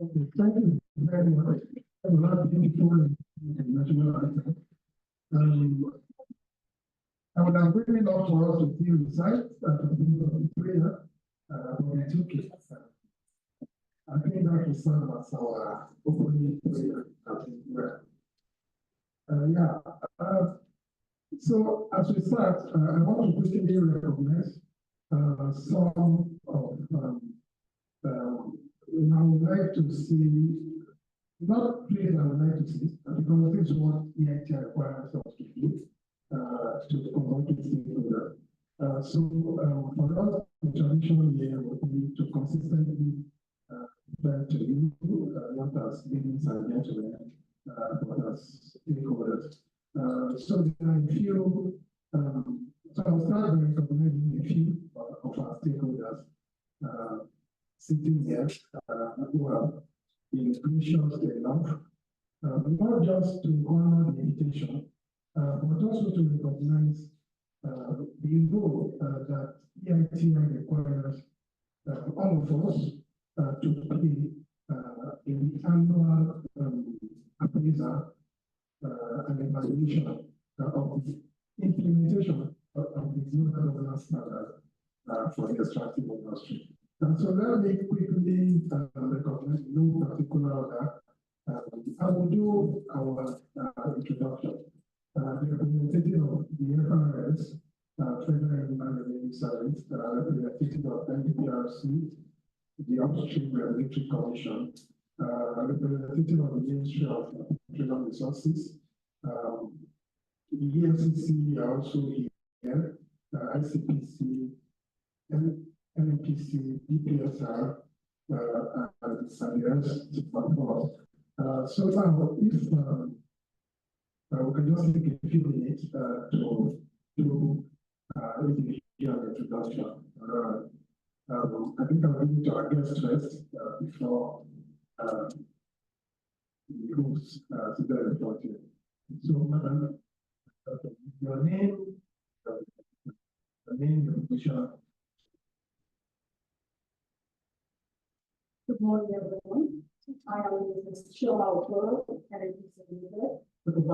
Okay, thank you very much. I have a lot of beautiful national anthem. I would have really loved for us to see the site the prayer, but we took it. I think that will serve as our opening prayer. So as we start, I want to quickly recognize some of I would like to see, not please, I would like to see, because this is what Neiti requires us to do, to convert to stakeholder. For us, the traditional year would be to consistently try to you, not as ladies and gentlemen, but as stakeholders. So there are a few, so I'll start by recognizing a few of our stakeholders sitting here who have been gracious enough, not just to honor the invitation, but also to recognize the role that EITI requires all of us to play in the annual appraisal and evaluation of the implementation of the new governance standard for the extractive industry. And so let me quickly recognize no particular order. I will do our introduction. The representative of the FRS, Federal Human Revenue Service, representative of NDPRC, the Upstream Regulatory Commission, representative of the Ministry of Petroleum Resources, the EFCC are also here, ICPC, NPC, DPSR, and SADS to perform. So now, if we can just take a few minutes to do individual introduction. I think I'm going to address first before we go to the introduction. So, Madam, your name, the name, your position. Good morning, everyone. I am Ms. Sheila O'Toole, and it is a leader. Good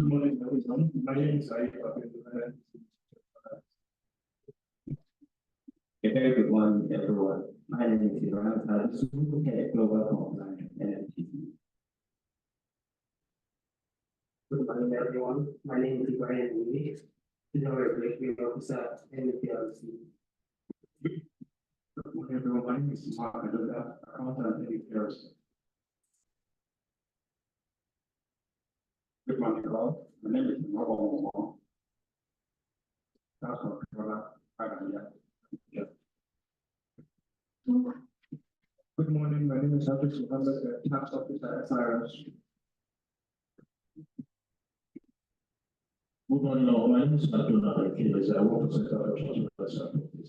morning, everyone. My name is Saeed. A very good morning, everyone. My name is Ibrahim Al Head Global Compliance NMTC. Good morning, everyone. My name is Ibrahim Neiti, Senior Regulatory Officer, NPLC. Good morning, everyone. My name is Mark Adoda, Accountant at NPLC. Good morning, all. My name is Mark. That's what Good morning, my name is Hafiz Muhammad, Tax Officer at SRS. Good morning, all. My name is Abdullah Akilas. I work for Center for Trust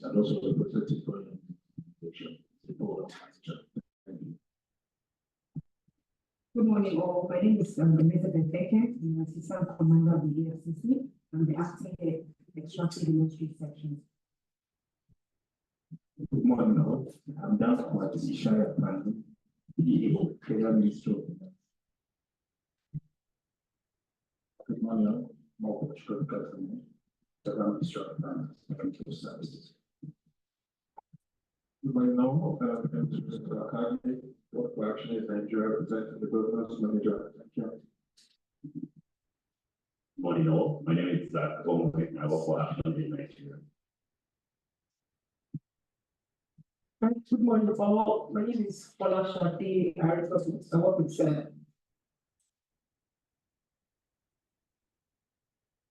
and also representative for implementation. Good morning, all. My name is Elizabeth Becker. I'm Assistant Commander of the EFCC. I'm the acting extractive industry section. Good morning, all. I'm Dan Kwat, the Shire Planning, PEO, Federal Ministry of Finance. Good morning, all. More Portugal Government, Federal Ministry of Finance, Financial Services. Good morning, all. I'm Mr. Akade, What for action is Nigeria representing the governance manager? Thank you. Morning all, my name is Zach Gomez, I work for Action in Nigeria. Good morning, all. My name is Paula Shadi. I work with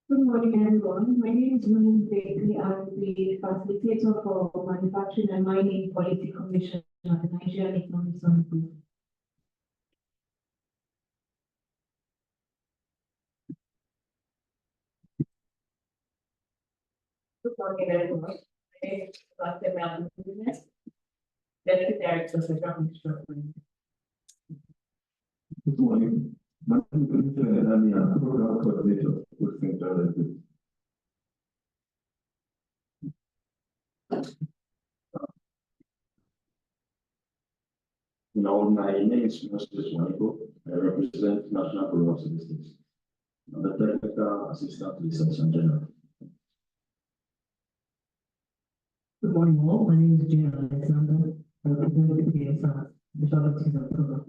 Good morning, everyone. My name is Neiti. I'm the facilitator for Manufacturing and Mining Policy Commission at the Nigerian Economic Summit Group. Good morning, everyone. My name is Dr. Deputy Director of the Government. Good morning. My name is Program Coordinator with Central. My name is 20JUN24. I represent National Bureau of Statistics. I'm the Technical Assistant to the Section General. Good morning, all. My name is Jane Alexander. I represent the PSR, the Charlotte Season Program.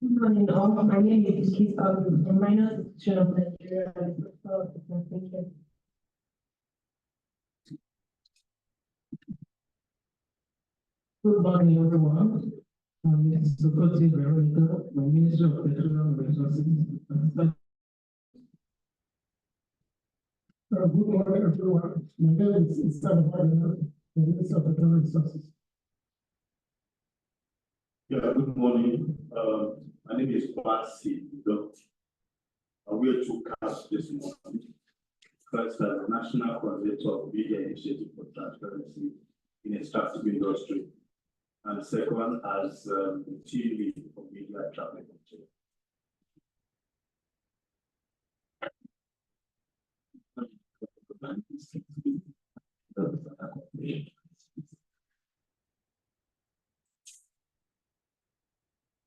Good morning, all. My name is Keith the Minor Institution of Nigeria. Thank you. Good morning, everyone. This is Sokoji Veronica, my Minister of Petroleum Resources. Good morning, everyone. My name is Sam Harden, the Minister of Petroleum Resources. Yeah, good morning. My name is Kwasi. I'm here to cast this morning. First, as the National Coordinator of Media Initiative for Transparency in Extractive Industry. And second, as the team lead for media traffic control.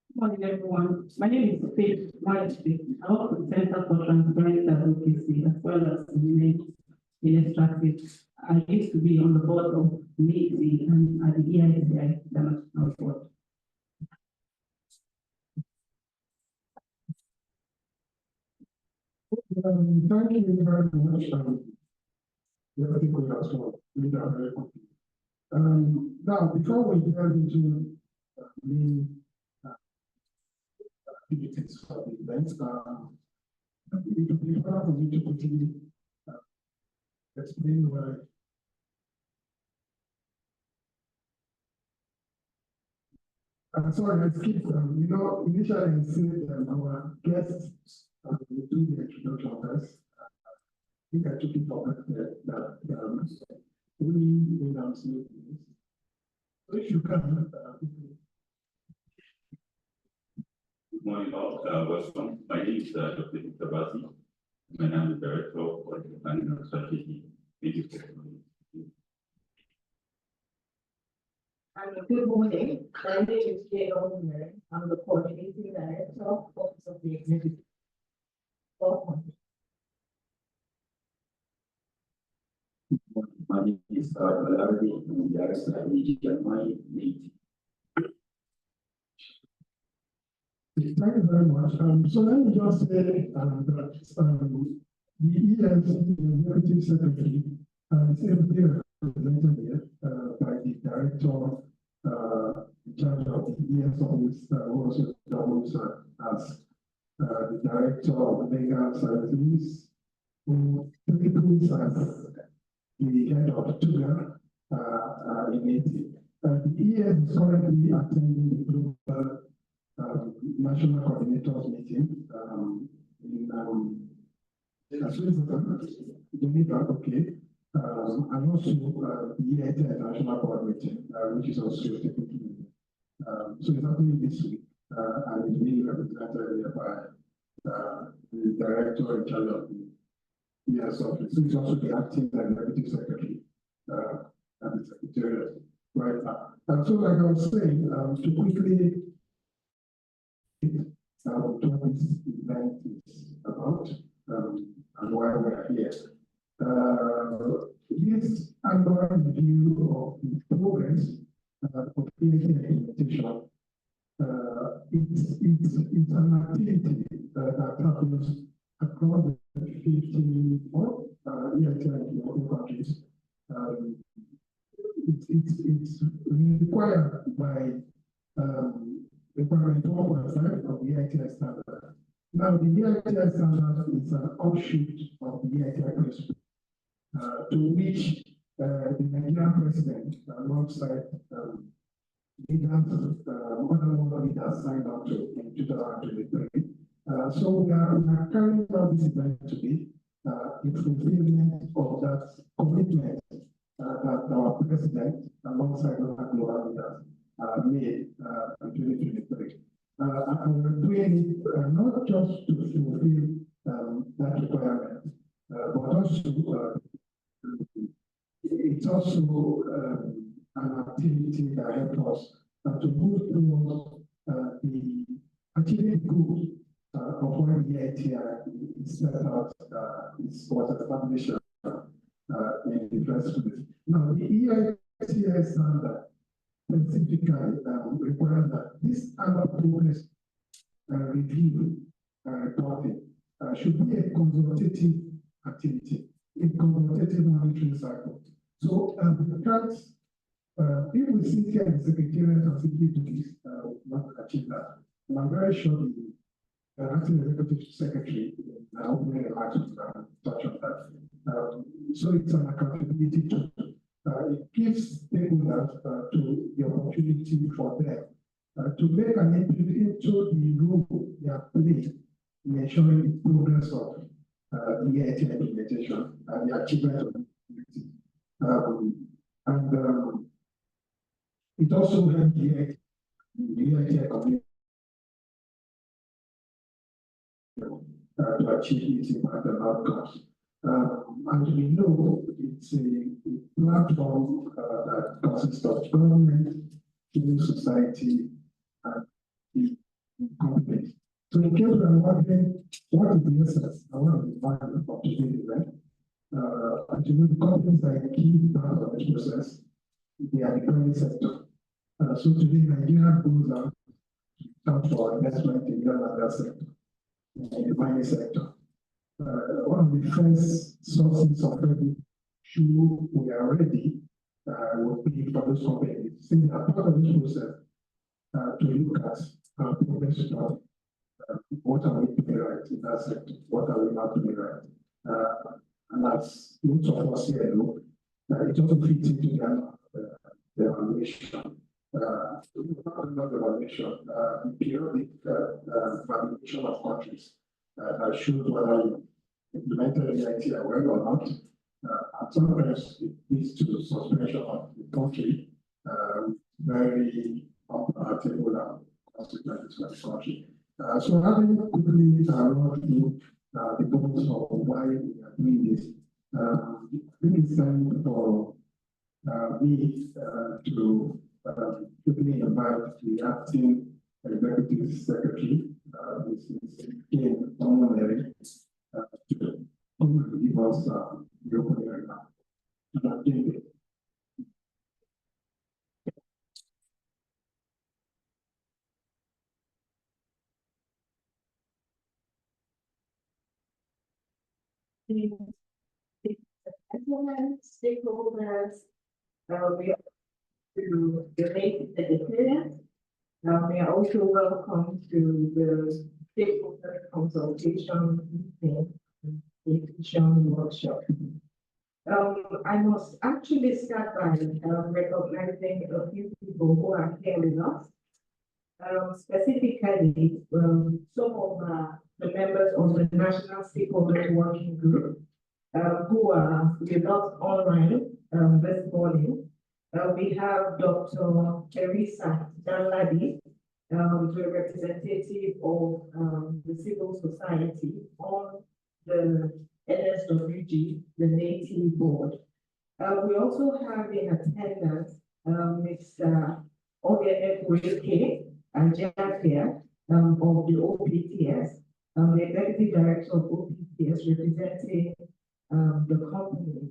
Good morning, everyone. My name is Faith Whitefield. I work with Center for Transparency Advocacy as well as Women in Extractive. I used to be on the board of Neiti and at the EITI International Board. Thank you very much. I think we are so very quickly. Now, before we delve into the activities for the event, it would be better for me to quickly explain why. I'm sorry, I skipped. Initially I said our guests will do the introduction first. I think I took it for granted that we announce new things. So if you can, Good morning, all. Welcome. My name is Dr. Victor Bazi. I'm the Director for the Planning and Strategy. Thank you for coming. Good morning. My name is Jane Alexander. I'm the Coordinating Director of Office of the Executive. My name is Larry, I'm the Director of Neiti. thank you very much. So let me just say that the ES, the Executive Secretary, is everything represented here by the Director in charge of the ES office, who also doubles as the Director of Legal Services, who typically as the head of TUGA in Neiti. The ES is currently attending the global national coordinators meeting in Switzerland, Geneva, okay, and also the international board meeting, which is also taking place. So it's happening this week, and it's being represented here by the director in charge of the ES office, which is also the acting executive secretary and the secretariat right now. And so, like I was saying, to quickly what this event is about and why we are here. This annual review of the progress of PhD implementation, it's an activity that happens across the 54 EITI countries. It's required by requirement 1.5 of the EITI standard. Now, the EITI standard is an offshoot of the EITI principle, to which the Nigerian president, alongside leaders, other leaders signed up to in 2023. So we are carrying out this event today in fulfillment of that commitment that our president, alongside other global leaders, made in 2023. And we're doing it not just to fulfill that requirement, but also it's also an activity that helps us to move towards the achieving goals of where the EITI is set out, was established in the first place. Now, the EITI standard specifically requires that this annual progress review reporting should be a consultative activity, a consultative monitoring cycle. So we can't, if we sit here in the Secretariat and simply do this, not achieve that. And I'm very sure the acting executive secretary now opening remarks will touch on that. So it's an accountability tool. It gives stakeholders to the opportunity for them to make an input into the role they are playing in ensuring the progress of the EITI implementation and the achievement of the community. It also helps the EITI community to achieve its impact and outcomes. As we know, it's a platform that consists of government, civil society, and the companies. So in case we are wondering what is the essence and what is the value of today's event, as you know, the companies are a key part of this process. They are the private sector. So today, Nigeria goes out for investment in the oil and gas sector, in the mining sector. One of the first sources of revenue we are ready would be for those companies. Since are part of this process to look at progress on what are we doing right in that sector, what are we not doing right. And as most of us here know, it also fits into the evaluation. Not evaluation, the periodic validation of countries that shows whether you implemented the EITI well or not. And sometimes it leads to suspension of the country, very unpalatable and consequences for the country. So having quickly run through the purpose of why we are doing this, I think it's time for me to quickly invite the acting executive secretary, Mrs. Jane Omonere, to give us the opening remarks. Stakeholders, we are to the Neiti Secretariat. We are also welcome to the stakeholder consultation meeting workshop. I must actually start by recognizing a few people who are here with us. Specifically, some of the members of the National Stakeholders Working Group who are with us online this morning. We have Dr. Teresa Danladi, the representative of the civil society on the NSWG, the Neiti board. We also have in attendance Mr. Ogenekueke and Jafia of the OPTS, the executive director of OPTS representing the companies.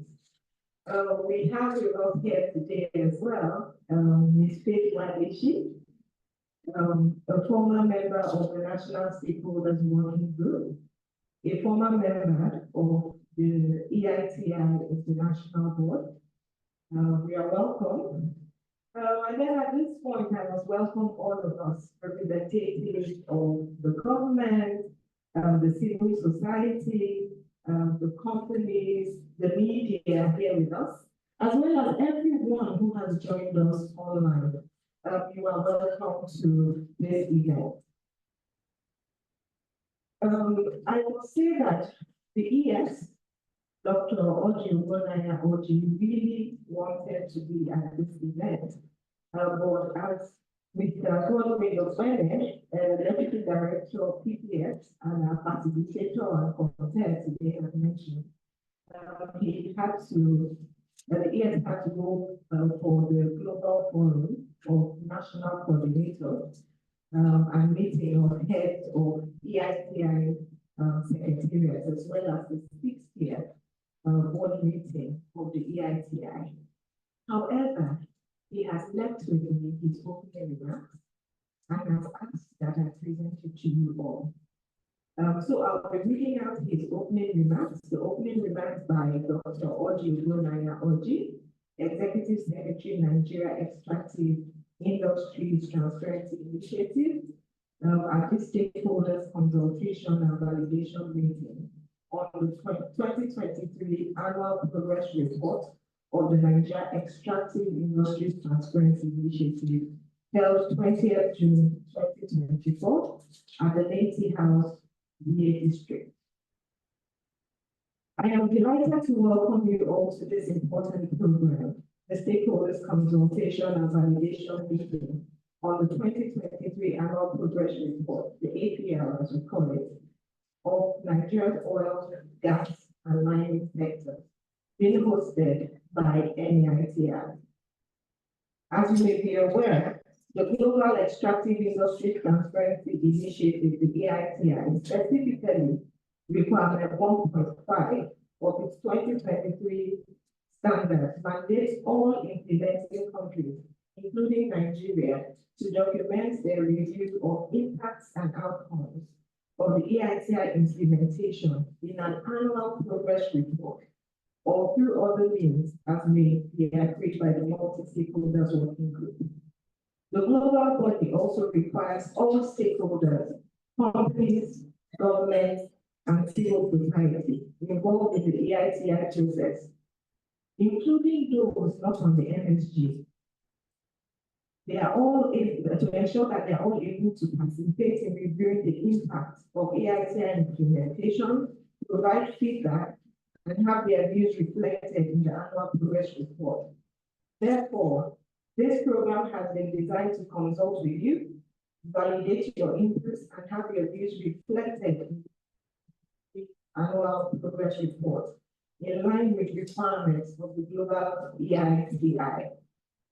We have with us here today as well, Ms. Faith Wadishi, a former member of the National Stakeholder'S Working Group, a former member of the EITI International Board. We are welcome. And then at this point, I must welcome all of us, representatives of the government, the civil society, the companies, the media here with us, as well as everyone who has joined us online. You are welcome to this event. I will say that the ES, Dr. Oji Ubonaya Oji, really wanted to be at this event. But as Mr. Godwin Oswene, Deputy Director of PPS and our facilitator and consultant today has mentioned, he had to, the ES had to go for the Global Forum of National Coordinators and meeting of heads of EITI secretariats, as well as the 6th year board meeting of the EITI. However, he has left with me his opening remarks and has asked that I present it to you all. So I'll be reading out his opening remarks, the opening remarks by Dr. Oji Ubonaya Oji, Executive Secretary, Nigeria Extractive Industries Transparency Initiative, at the Stakeholder'S Consultation and Validation Meeting on the 2023 Annual Progress Report of the Nigeria Extractive Industries Transparency Initiative, held 20th June 2024 at the Neiti House, VA District. I am delighted to welcome you all to this important program, the Stakeholder'S Consultation and Validation Meeting on the 2023 Annual Progress Report, the APR as we call it, of Nigeria's oil, gas, and mining sector, being hosted by NEITI. As you may be aware, the Global Extractive Industry Transparency Initiative, the EITI, specifically requirement 1.5 of its 2023 standards mandates all implementing countries, including Nigeria, to document their review of impacts and outcomes of the EITI implementation in an annual progress report or through other means as may be agreed by the multi-stakeholders working group. The global body also requires all stakeholders, companies, governments, and civil society involved in the EITI process, including those not on the MSG. They are all able to ensure that they are all able to participate in reviewing the impact of EITI implementation, provide feedback, and have their views reflected in the annual progress report. Therefore, this program has been designed to consult with you, validate your inputs, and have your views reflected in the annual progress report in line with requirements of the global EITI.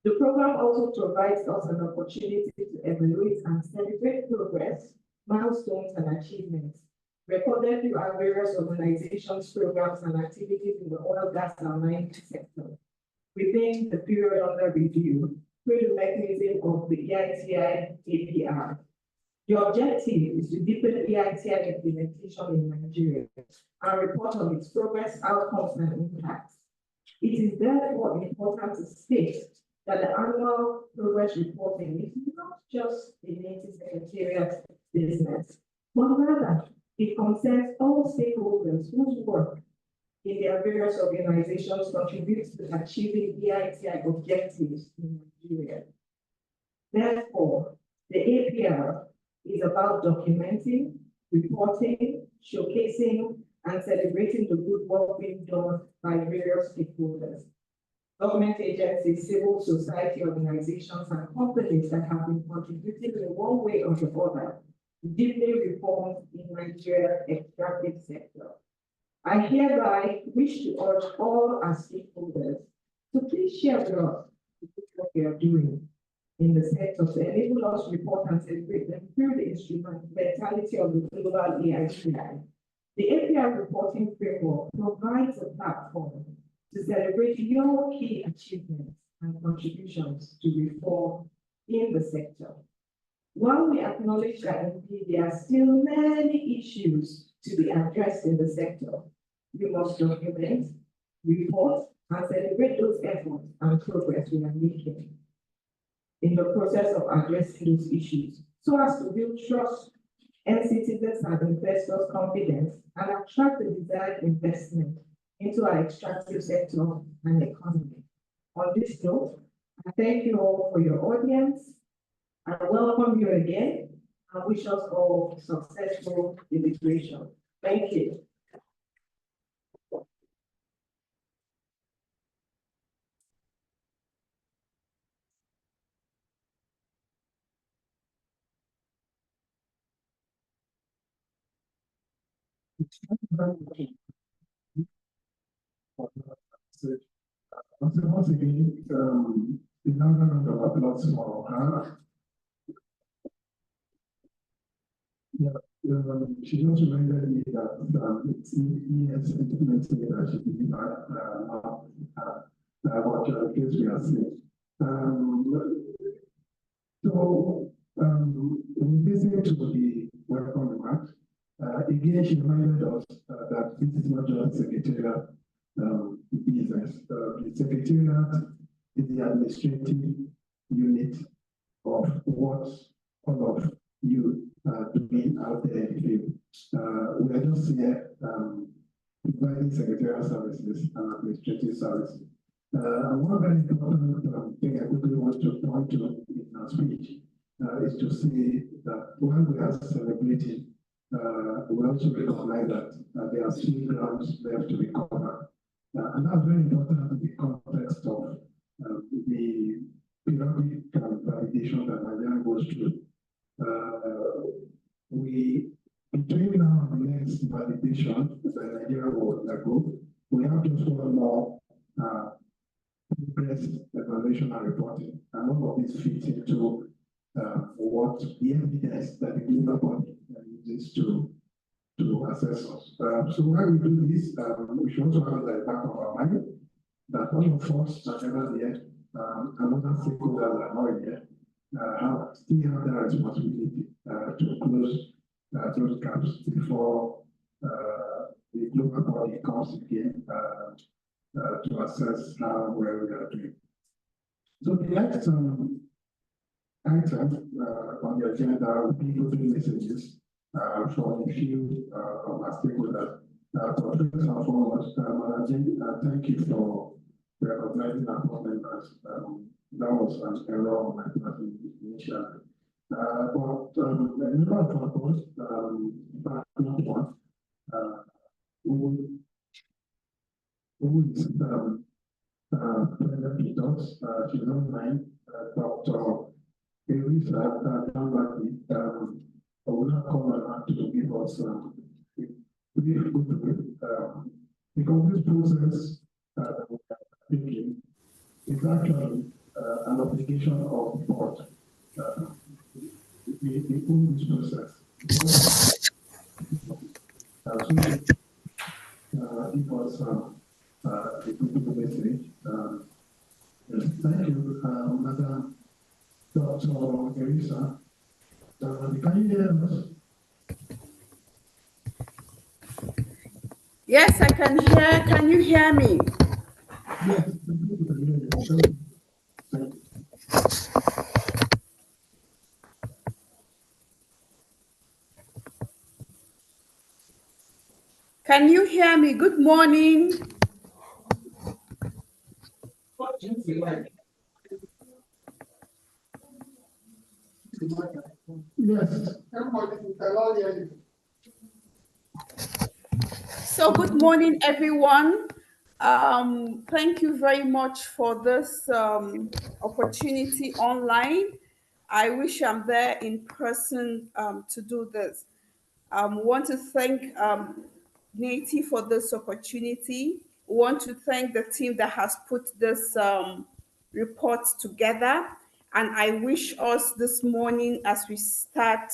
The program also provides us an opportunity to evaluate and celebrate progress, milestones, and achievements recorded through our various organizations, programs, and activities in the oil, gas, and mining sector within the period under review through the mechanism of the EITI APR. The objective is to deepen EITI implementation in Nigeria and report on its progress, outcomes, and impacts. It is therefore important to state that the annual progress reporting is not just the Native Secretariat business, but rather it concerns all stakeholders whose work in their various organizations contributes to achieving EITI objectives in Nigeria. Therefore, the APR is about documenting, reporting, showcasing, and celebrating the good work being done by various stakeholders, government agencies, civil society organizations, and companies that have been contributing in one way or the other to deeply reform in Nigeria's extractive sector. I hereby wish to urge all our stakeholders to please share with us what we are doing in the sector to enable us to report and celebrate them through the instrumentality of the global EITI. The API reporting framework provides a platform to celebrate your key achievements and contributions to reform in the sector. While we acknowledge that indeed there are still many issues to be addressed in the sector, we must document, report, and celebrate those efforts and progress we are making in the process of addressing those issues, so as to build trust and citizens and investors' confidence and attract the desired investment into our extractive sector and economy. On this note, I thank you all for your audience. I welcome you again and wish us all successful deliberation. Thank you. Once again, another round of applause for her. Yeah, she just reminded me that it's years implementing leadership in what case we are seeing. We listen to the welcome remarks. Again, she reminded us that this is not just secretarial business. The secretariat is the administrative unit of what all of you are doing out there in the field. We are just here providing secretarial services and administrative services. One very important thing I quickly want to point to in our speech is to say that when we are celebrating, we also recognize that there are still grounds left to be covered. And that's very important in the context of the periodic validation that Nigeria goes through. Between now and the next validation that Nigeria will undergo, we have just one more progress evaluation and reporting. And all of this fits into what the evidence that the global body uses to assess us. So when we do this, we should also have at the back of our mind that all of us are never there, and other stakeholders are not here, still have the responsibility to close those gaps before the global body comes again to assess how well we are doing. So the next item on the agenda will be open messages from a few of our stakeholders. But first and foremost, thank you for recognizing our board members. That was an error on my part initially. But a number of our boards, not one, who is present with us, she's online, Dr. Elisa Dambaki, I will not call her to give us a brief overview, because this process that we are taking is actually an obligation of the board. We own this process. It was a good message. Thank you, Madam Dr. Elisa. Can you hear us? Yes, I can hear. Can you hear me? Yes, thank you. Can you hear me? Good morning. Yes. So good morning, everyone. Thank you very much for this opportunity online. I wish I'm there in person to do this. Want to thank Neiti for this opportunity. Want to thank the team that has put this report together. And I wish us this morning as we start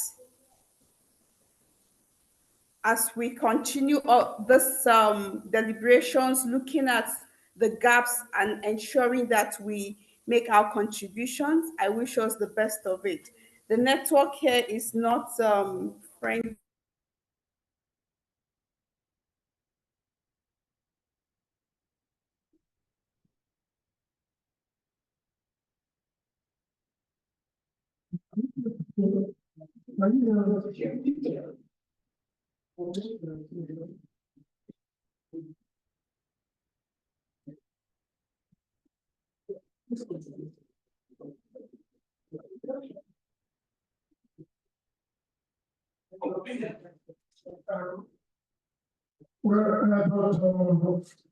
as we continue this deliberations, looking at the gaps and ensuring that we make our contributions. I wish us the best of it. The network here is not friendly.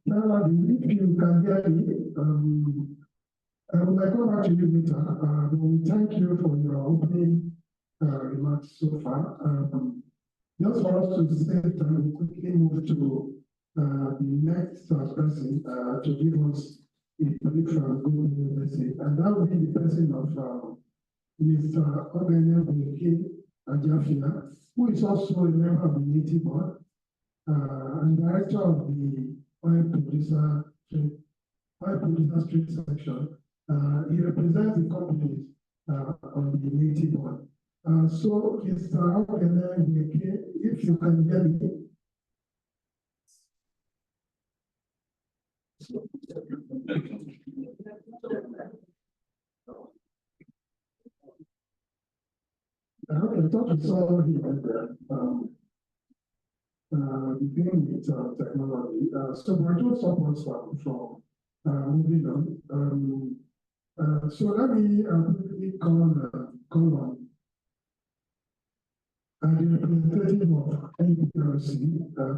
Well, if you can hear me, I would like to come back to you later. We thank you for your opening remarks so far. Just for us to say that we quickly move to the next person to give us a brief good message, and that will be the person of Mr. Obenye Boyeke Ajafia, who is also a member of the Neiti board and director of the oil producer street section. He represents the companies on the Neiti board. So, Mr. Obenye Boyeke, if you can hear me. I thought we saw him beginning with technology. So there are two supports from moving on. So let me quickly call on the representative of NPRC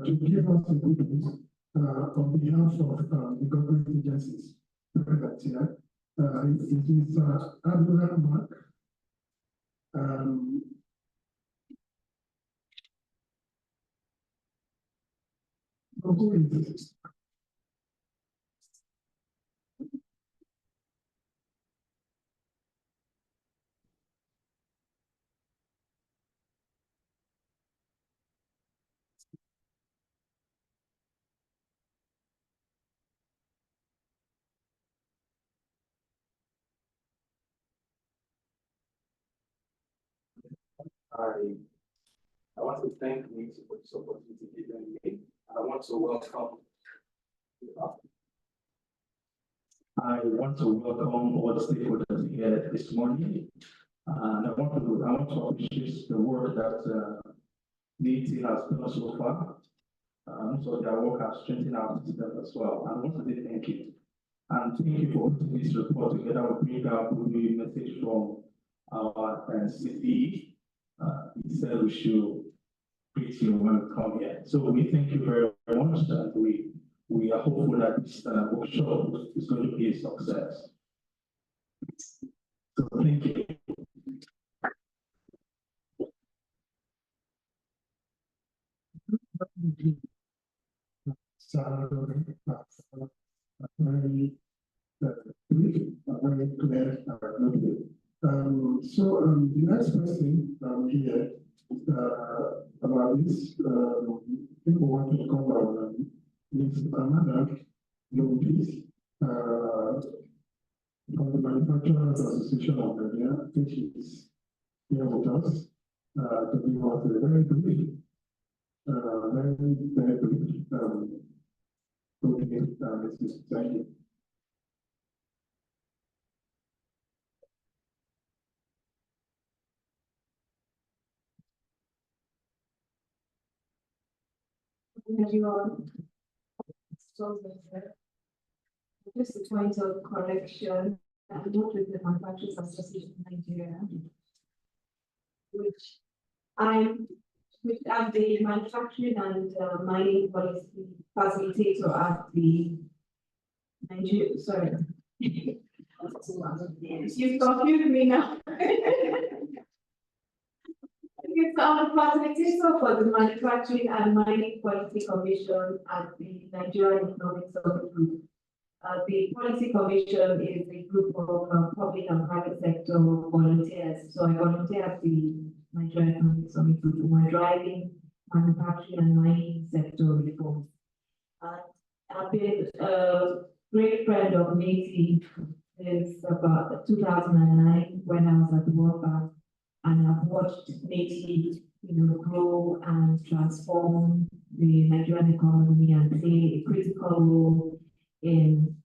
to give us a good news on behalf of the government agencies present here. It is Admiral Mark. Who is this? I want to thank Neiti for this opportunity given me, and I want to welcome. I want to welcome all the stakeholders here this morning. And I want to appreciate the work that Neiti has done so far. So their work has strengthened our system as well. And I want to say thank you. And thank you for putting this report together. We bring out a message from our CCE. He said we should greet you when we come here. So we thank you very much, and we are hopeful that this workshop is going to be a success. So thank you. The next person here about this, people want to come out is Amanda Lopez from the Manufacturers Association of Nigeria. I think she is here with us to give us a very brief, thank you. Everyone. So, just a point of correction, I'm not with the Manufacturers Association of Nigeria, which I'm the manufacturing and mining policy facilitator at the Nigeria. Sorry, you confused me now. So I'm the facilitator for the Manufacturing and Mining Policy Commission at the Nigerian Economic Survey Group. The Policy Commission is a group of public and private sector volunteers. So I volunteer at the Nigerian Economic Survey Group. We're driving manufacturing and mining sector reforms. I've been a great friend of Neiti since about 2009 when I was at work, and I've watched Neiti, grow and transform the Nigerian economy and play a critical role in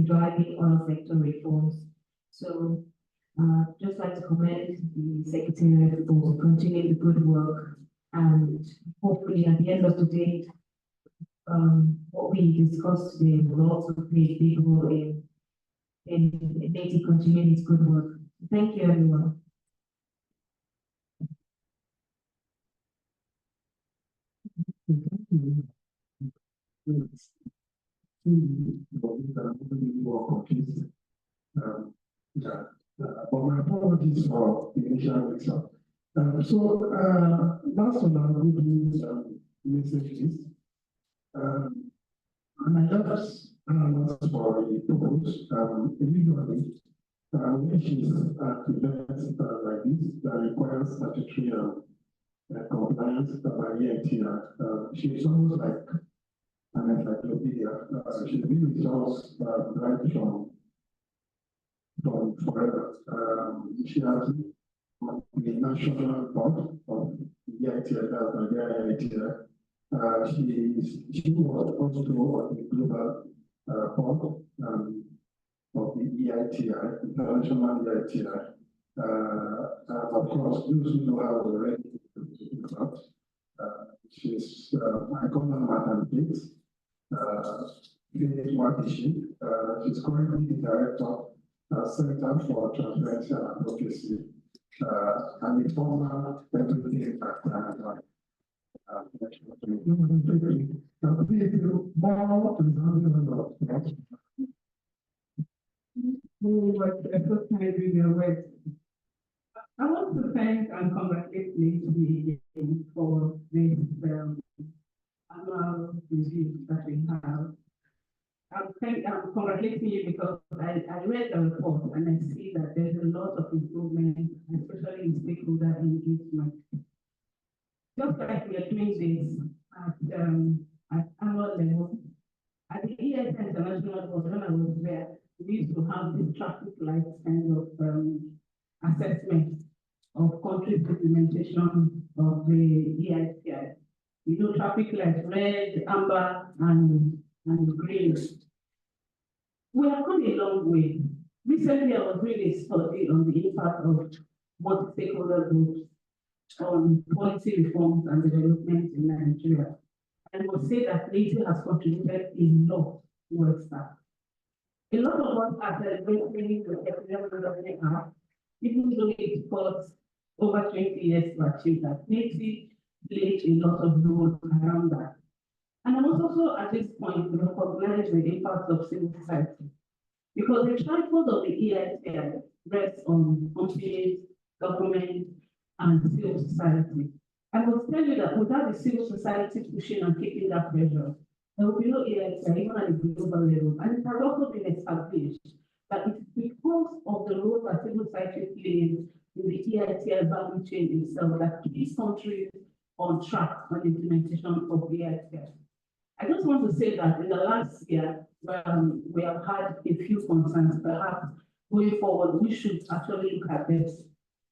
driving oil sector reforms. So, just like to commend the Secretariat for continuing the good work, and hopefully at the end of the day, what we discussed today will also play a big role in Neiti continuing its good work. Thank you, everyone. But my apologies for the initial mix-up. Last on our good news message list, and I just asked for a purpose, usually, which is events like this that requires statutory compliance by EITR. She's almost like an encyclopedia. She's been with us right from forever. She has the national board of the EITR, Nigeria EITR. She was also on the global board of the EITI, international EITI. Of course, those who know her already about. She's I call her Madam Gates. She's currently the director Center for Transparency and Advocacy, and the former deputy at I want to thank and congratulate Neiti for this annual review that we have. I'm congratulating you because I read the report and I see that there's a lot of improvement, especially in stakeholder engagement. Just like we are doing this at annual level, at the EIS International level, when I was there, we used to have this traffic light kind of assessment of countries' implementation of the EITI. Traffic lights, red, amber, and green. We have come a long way. Recently, I was doing a study on the impact of multi-stakeholder groups on policy reforms and development in Nigeria. I must say that Neiti has contributed a lot towards that. A lot of us are celebrating the Act, even though it took us over 20 years to achieve that. Neiti played a lot of role around that. And I must also at this point recognize the impact of civil society, because the tripod of the EITI rests on companies, government, and civil society. I must tell you that without the civil society pushing and keeping that pressure, there will be no EITI even at the global level. And it has also been established that it's because of the role that civil society plays in the EITI value chain itself that keeps countries on track on the implementation of the EITI. I just want to say that in the last year, we have had a few concerns. Perhaps going forward, we should actually look at this.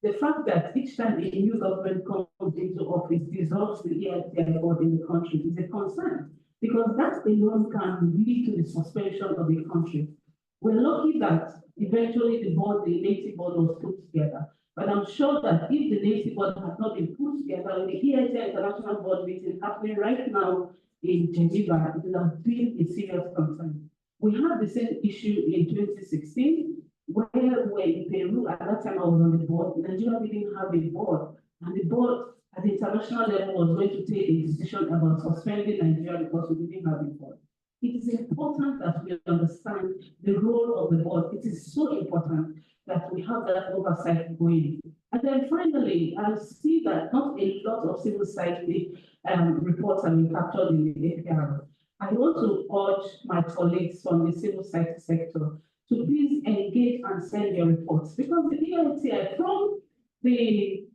The fact that each time a new government comes into office, dissolves the EITI board in the country is a concern, because that alone can lead to the suspension of the country. We're lucky that eventually the Neiti board was put together. But I'm sure that if the Neiti board has not been put together, with the EITI International Board meeting happening right now in Geneva, it would have been a serious concern. We had the same issue in 2016, where we were in Peru. At that time, I was on the board. Nigeria didn't have a board, and the board at the international level was going to take a decision about suspending Nigeria because we didn't have a board. It is important that we understand the role of the board. It is so important that we have that oversight going. And then finally, I see that not a lot of civil society reports have been captured in the APR. I want to urge my colleagues from the civil society sector to please engage and send your reports, because the EITI, from the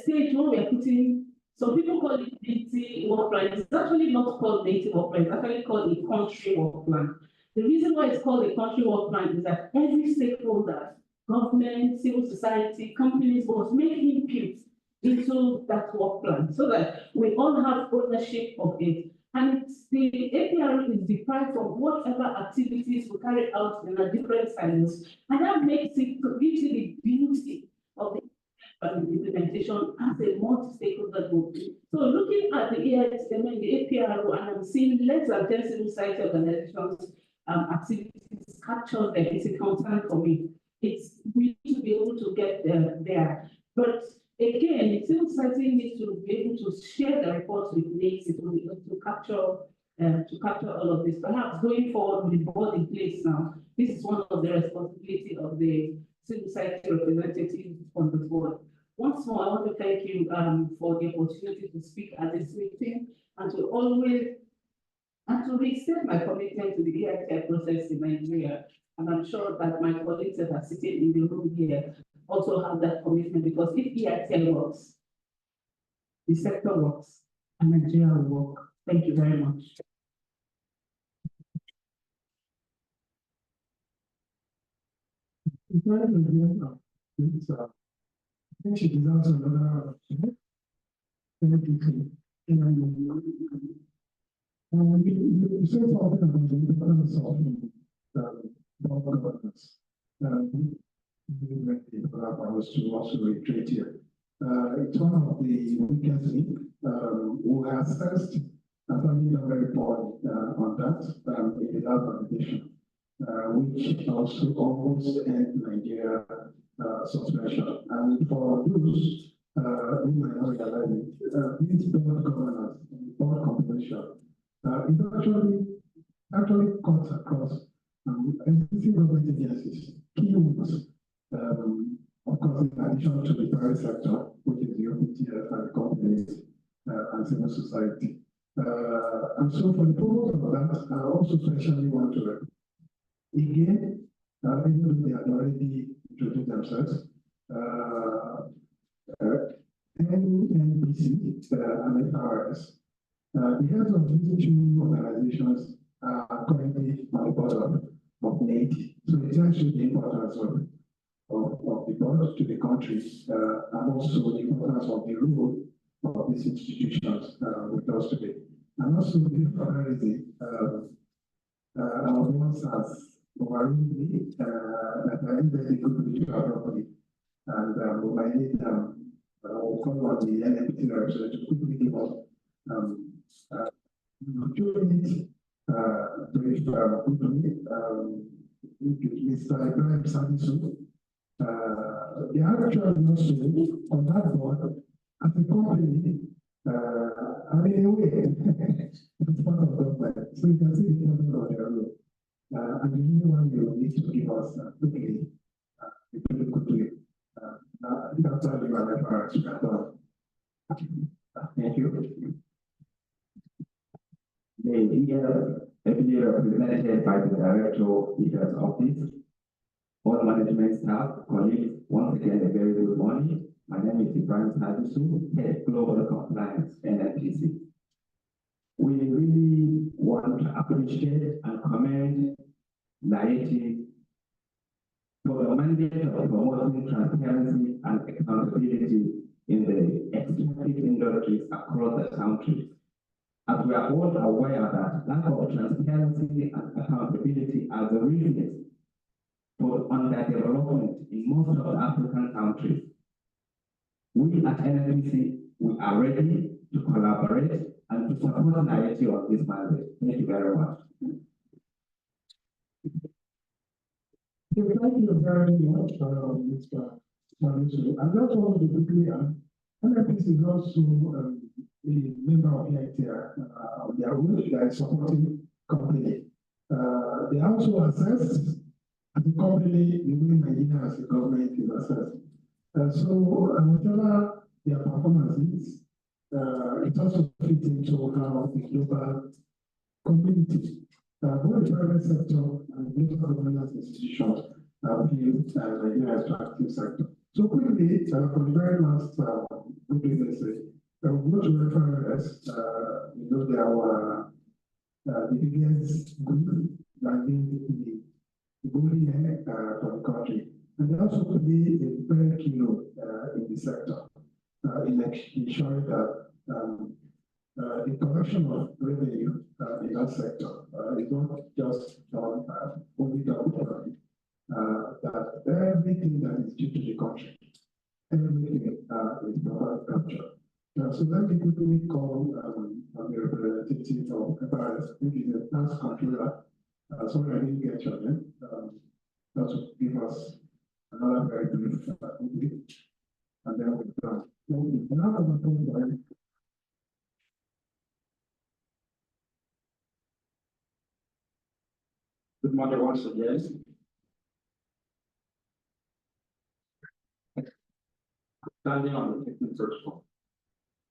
stage where we are putting So people call it Neiti work plan. It's actually not called Neiti work plan. It's actually called a country work plan. The reason why it's called a country work plan is that every stakeholder, government, civil society, companies must make input into that work plan so that we all have ownership of it. And the APR is deprived from whatever activities we carry out in our different silos. And that makes it, gives it the beauty of the implementation as a multi-stakeholder group. So looking at the AISM and the APRO, and I'm seeing less than 10 civil society organizations activities captured there, it's a concern for me. It's we need to be able to get there. But again, civil society needs to be able to share the reports with Neiti to capture all of this. Perhaps going forward with the board in place now, this is one of the responsibility of the civil society representatives on the board. Once more, I want to thank you for the opportunity to speak at this meeting and to restate my commitment to the EITI process in Nigeria. And I'm sure that my colleagues that are sitting in the room here also have that commitment, because if EITI works, the sector works, and Nigeria will work. Thank you very much. I think she deserves another. You said something about the importance of governance. I was to also reiterate here. It's one of the weakest link. We have assessed and family very poorly on that in the last validation, which also almost end Nigeria suspension. And for those who might not realize it, this board governance, board composition, it actually cuts across existing government agencies, key ones, of course, in addition to the private sector, which is the OPTF and companies and civil society. And so for the purpose of that, I also especially want to, again, even though they had already introduced themselves, NBC and FRS, the heads of these two organizations are currently on the board of Neiti. So it tells you the importance of the board to the countries and also the importance of the role of these institutions with us today. And also the priority our boss has overruled me that I ended the good properly. And we might need we'll call on the NMT representative to quickly give us 2 minutes brief Mr. Ibrahim Sadisu. The actual also on that board as a company, and in a way, it's part of government. So you can see the government of their role. And the new one you need to give us quickly, pretty quickly. I think after you are referred to thank you. The year represented by the Director Leader's Office, all management staff, colleagues, once again a very good morning. My name is Ibrahim Sadisu, Head Global Compliance, NNPC. We really want to appreciate and commend Neiti for the mandate of promoting transparency and accountability in the extractive industries across the country. As we are all aware that lack of transparency and accountability are the reasons for underdevelopment in most of the African countries. We at NNPC, we are ready to collaborate and to support Neiti on this mandate. Thank you very much. Thank you very much, Mr. Sadisu. And that's all the quickly NNPC is also a member of EITI, they are really like supporting company. They also assess as a company, the way Nigeria as a government is assessed. So whatever their performance is, it also fits into how the global community, both the private sector and global governance institutions view Nigeria as an active sector. So quickly, for the very last good business, go to FRS, you know, there were the biggest group driving the bullying for the country. And they also play a very key role in the sector, in ensuring that the collection of revenue in that sector is not just done only done properly. That everything that is due to the country, everything is properly captured. So let me quickly call the representative of FRS, which is the tax controller. Sorry, I didn't get your name. That will give us another very brief update, and then we're done. Good morning once again. Standing on the 15th floor.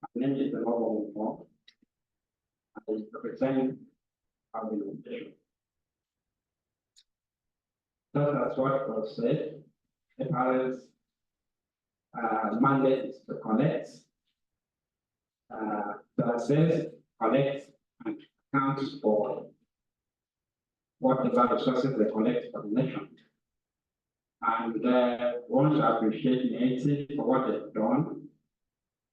My name is the Noble. I represent our organization. Just as what was said, the parents' mandate is to collect, to assess, collect, and account for whatever resources they collect for the nation. And want to appreciate Neiti for what they've done,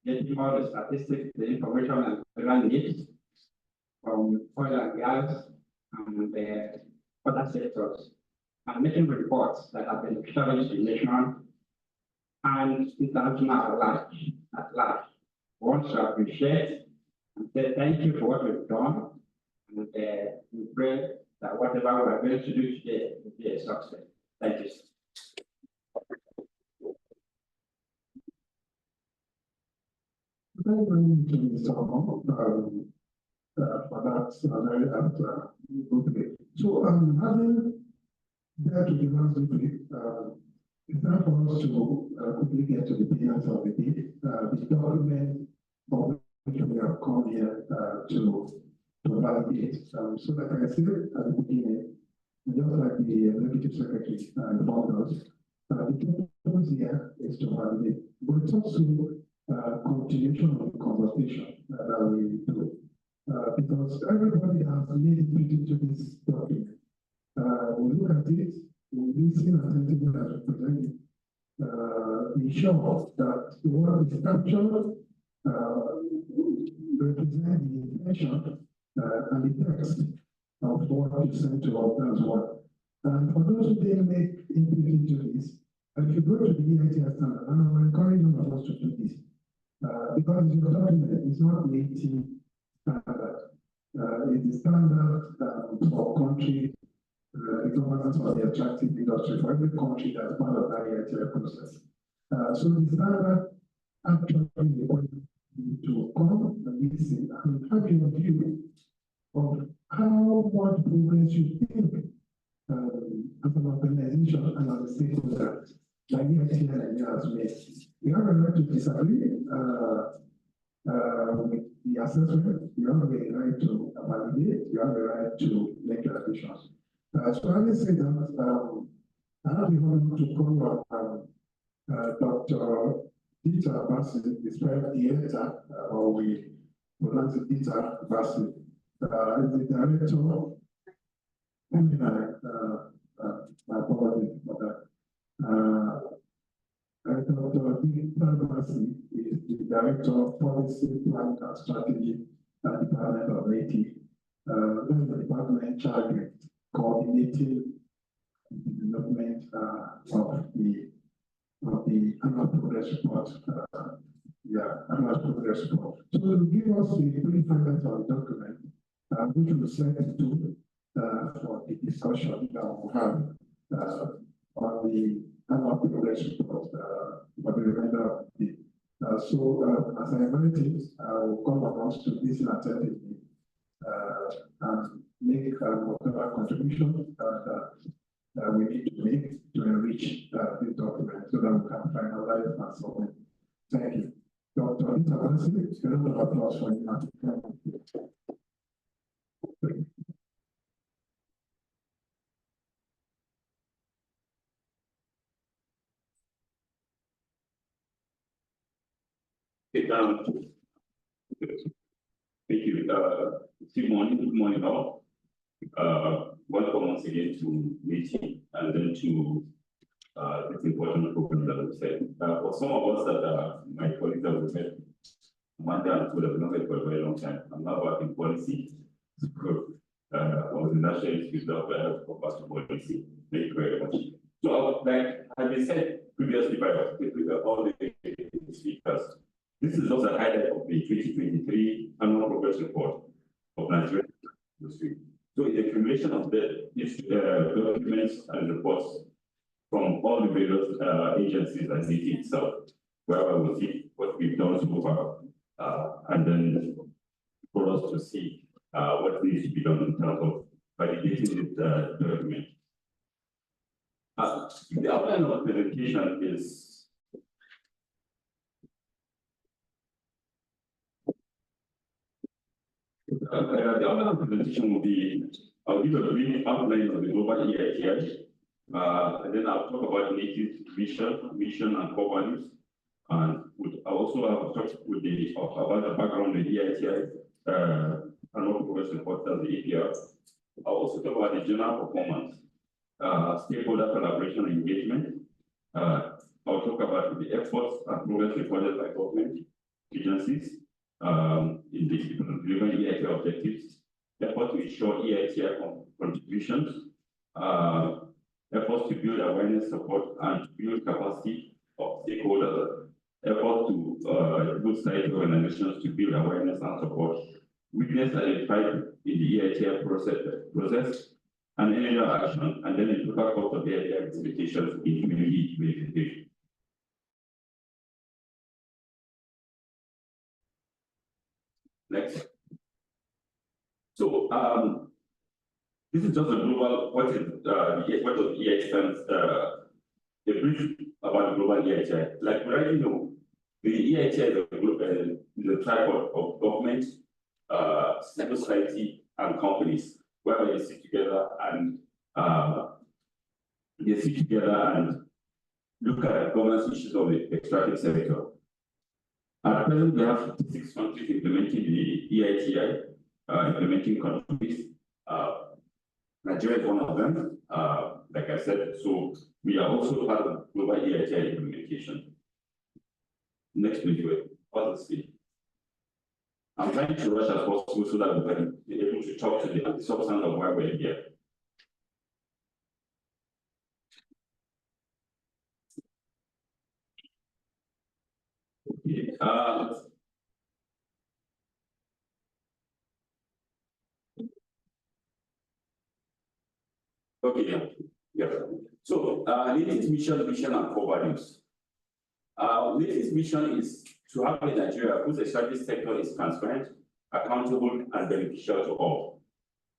getting all the statistics, the information and everyone needs from oil and gas and other sectors, and making reports that have been shared to the nation and international at large. We want to appreciate and say thank you for what we've done, and we pray that whatever we are going to do today will be a success. Thank you. Thank you very much, Mr. Omo, for that very apt. So, having that to the last week, it's time for us to quickly get to the business of the day. The document of which we have come here to validate. So, like I said at the beginning, just like the executive secretary informed us, the purpose here is to validate, but it's also continuation of the consultation that we do. Because everybody has made it into this document. We look at it, we listen attentively as we present it, ensure that what is captured represent the intention and the text of what you sent to us as well. And for those who didn't make input into this, if you go to the Neiti standard, and I will encourage all of us to do this, because your document is not Neiti standard. It is standard for country, the governance of the attractive industry for every country that's part of that Neiti process. So the standard actually requires you to come and listen and have your view of how much progress you think as an organization and as a stakeholder, like Neiti has made. You have a right to disagree with the assessment, you have a right to validate, you have a right to make your additions. So having said that, I have the honor to call Dr. Dieter Bassi, the spelled Dieta, or we pronounce it Dieter Bassi, is the director, my apologies for that. Dr. Dieter Bassi is the director of policy, planning and strategy at the Department of Neiti. This is the department in charge of coordinating the development of the annual progress report. Annual progress report. So it will give us the brief highlights of the document, which will set into for the discussion that we'll have on the annual progress report for the remainder of the day. So as I invited, I will call on us to listen attentively and make whatever contribution that we need to make to enrich this document so that we can finalize and submit. Thank you. Dr. Dieter, a round of applause for you. Thank you. Good morning all. Welcome once again to Neiti and then to this important program that we said. For some of us that are my colleagues that we met, Monday and would have known it for a very long time. I'm not working policy. I was in National Institute of Policy. Thank you very much. So, like has been said previously by all the speakers, this is just a highlight of the 2023 annual progress report of Nigerian industry. So it's a accumulation of these documents and reports from all the various agencies and Neiti itself, where we will see what we've done so far, and then for us to see what needs to be done in terms of validating this document. The outline of the presentation is the outline of the presentation will be, I'll give a brief outline of the global EITI, and then I'll talk about Neiti's mission and core values, and I'll also have talked with about the background of the EITI, annual progress report as the APR. I'll also talk about the general performance, stakeholder collaboration and engagement. I'll talk about the efforts and progress reported by government agencies in delivering EITI objectives, efforts to ensure EITI contributions, efforts to build awareness, support, and build capacity of stakeholders, efforts to build site organizations to build awareness and support, weakness identified in the EITI process, and any other action, and then the total cost of EITI implementations in 2023. Next. So this is just a global what does EITI stands, a brief about the global EITI. Like we already know, the EITI is a tripod of government, civil society, and companies, where they sit together and look at governance issues of the extractive sector. At present, we have 56 countries implementing the EITI, implementing countries. Nigeria is one of them, like I said, so we are also part of global EITI implementation. Next video, let's see. I'm trying to rush as possible so that we can be able to talk to the substance of why we're here. Okay, yeah. So, Neiti's mission and core values. Neiti's mission is to have a Nigeria whose extractive sector is transparent, accountable, and beneficial to all.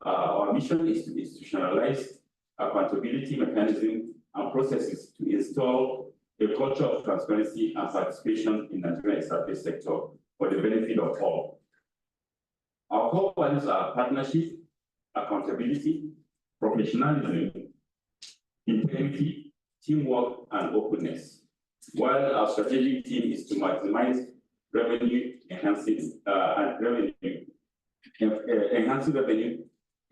Our mission is to institutionalize accountability mechanisms and processes to install a culture of transparency and participation in the Nigerian extractive sector for the benefit of all. Our core values are partnership, accountability, professionalism, integrity, teamwork, and openness. While our strategic team is to maximize revenue, enhancing revenue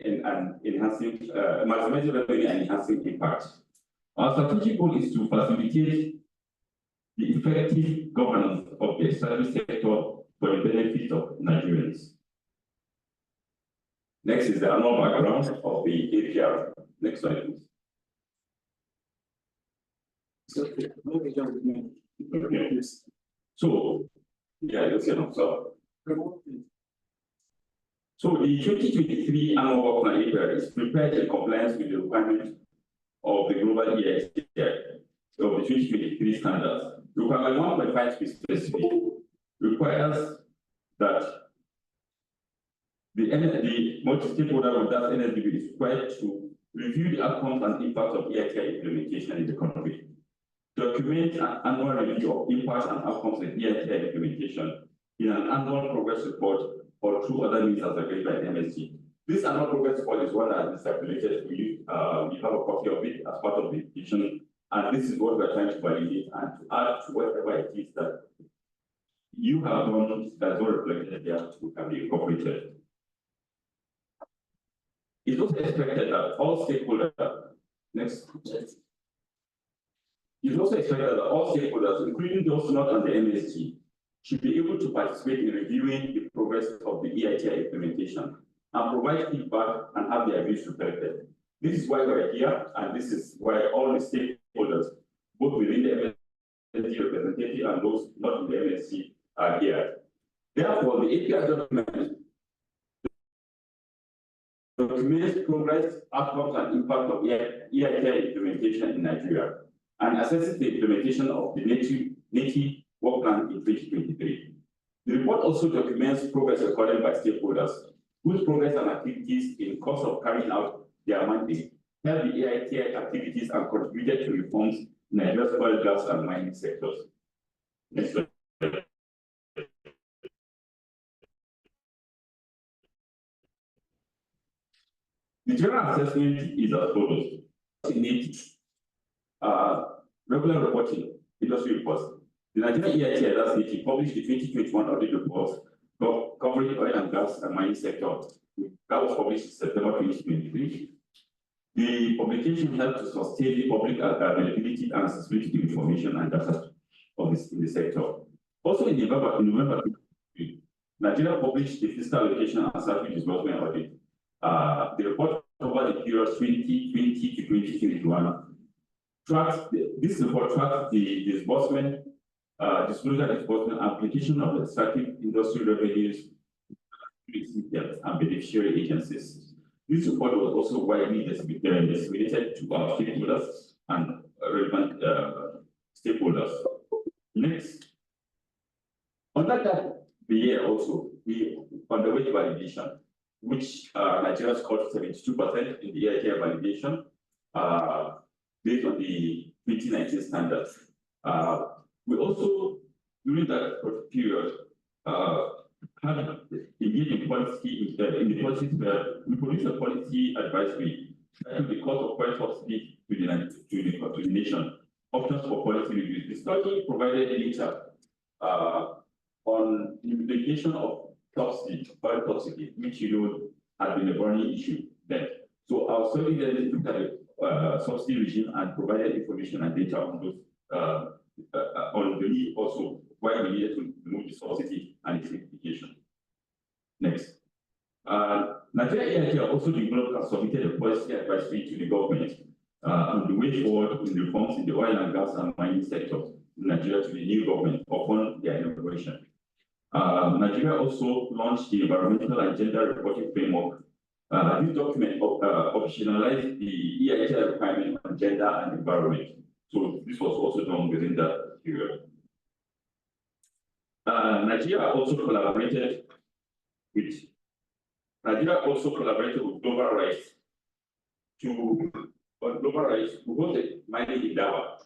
and maximizing revenue and enhancing impact. Our strategic goal is to facilitate the effective governance of the extractive sector for the benefit of Nigerians. Next is the annual background of the APR. Next slide, please. Okay. So, yeah, let's get on. So the 2023 annual work plan APR is prepared in compliance with the requirements of the global EITI of the 2023 standards. Requirement 1.5 to be specific requires that the multi-stakeholder with that NSDB is required to review the outcomes and impacts of EITI implementation in the country, document an annual review of impacts and outcomes of EITI implementation in an annual progress report or through other means as agreed by MSG. This annual progress report is one that has been circulated for you. We have a copy of it as part of the petition, and this is what we're trying to validate and to add to whatever it is that you have done that's not reflected there can be incorporated. It's also expected that all stakeholders, it's also expected that all stakeholders, including those not on the MSG, should be able to participate in reviewing the progress of the EITI implementation and provide feedback and have their views reflected. This is why we're here, and this is why all the stakeholders, both within the MSG representative and those not in the MSG, are here. Therefore, the API document documents progress, outcomes, and impact of EITI implementation in Nigeria, and assesses the implementation of the Neiti work plan in 2023. The report also documents progress recorded by stakeholders, whose progress and activities in course of carrying out their mandate help the EITI activities and contributed to reforms in Nigeria's oil, gas, and mining sectors. Next slide. The general assessment is as follows. In Neiti, regular reporting, industry reports. The Nigerian EITI, that's Neiti, published the 2021 audit report covering oil and gas and mining sector. That was published in September 2023. The publication helped to sustain the public availability and accessibility to information and data of this in the sector. Also in November, Nigeria published the fiscal allocation and salary disbursement audit. The report over the period 2020 to 2021 this report tracks the disbursement, disclosure disbursement, application of extractive industry revenues and beneficiary agencies. This report was also widely disseminated to our stakeholders and relevant stakeholders. Next, under that the year also, we on the way to validation, which Nigeria scored 72% in the EITI validation, based on the 2019 standards. We also, during that period, had engaged in policy in the policies where we produced a policy advisory to the cost of oil subsidy to the nation, options for policy reviews. The study provided data on the implication of subsidy, oil subsidy, which had been a burning issue then. So our study then looked at the subsidy regime and provided information and data on those on the need also why we needed to remove the subsidy and its implication. Next. Nigeria EITI also developed and submitted a policy advisory to the government on the way forward in reforms in the oil and gas and mining sectors in Nigeria to the new government upon their inauguration. Nigeria also launched the environmental and gender reporting framework. This document operationalized the EITI requirement on gender and environment. So this was also done within that period. Nigeria also collaborated with Global Rights to hold the mining endeavor.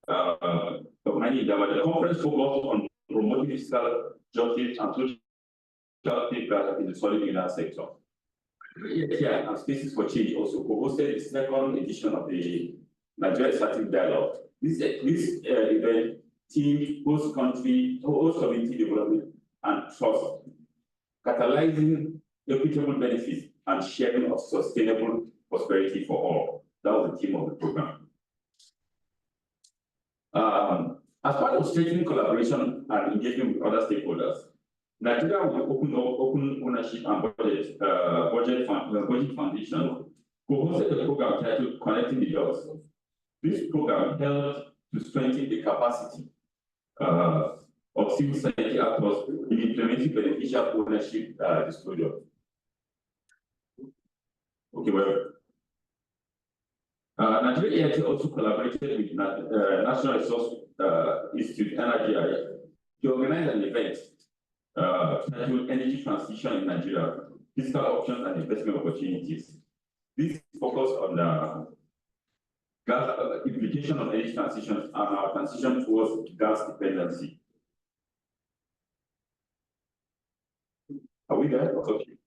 The conference focused on promoting fiscal justice and social safeguards in the solid mineral sector. EITI and Spaces for Change also co-hosted the second edition of the Nigeria Strategic Dialogue. This event teamed host community development and trust, catalyzing equitable benefits and sharing of sustainable prosperity for all. That was the theme of the program. As part of strengthening collaboration and engagement with other stakeholders, Nigeria will open ownership and budget foundation co-hosted a program titled Connecting the Dots. This program helped to strengthen the capacity of civil society actors in implementing beneficial ownership disclosure. Okay, well, Nigeria EITI also collaborated with National Resource Institute, NRGI, to organize an event titled Energy Transition in Nigeria, Fiscal Options and Investment Opportunities. This focused on the implication of energy transition and our transition towards gas dependency. Are we there? Okay.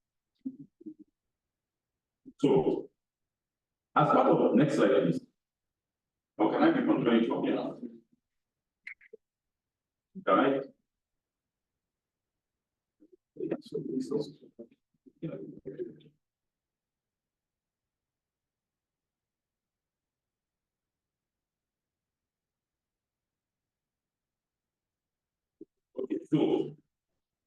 So, as part of next slide, please. How can I be controlling from here? Right? Okay, so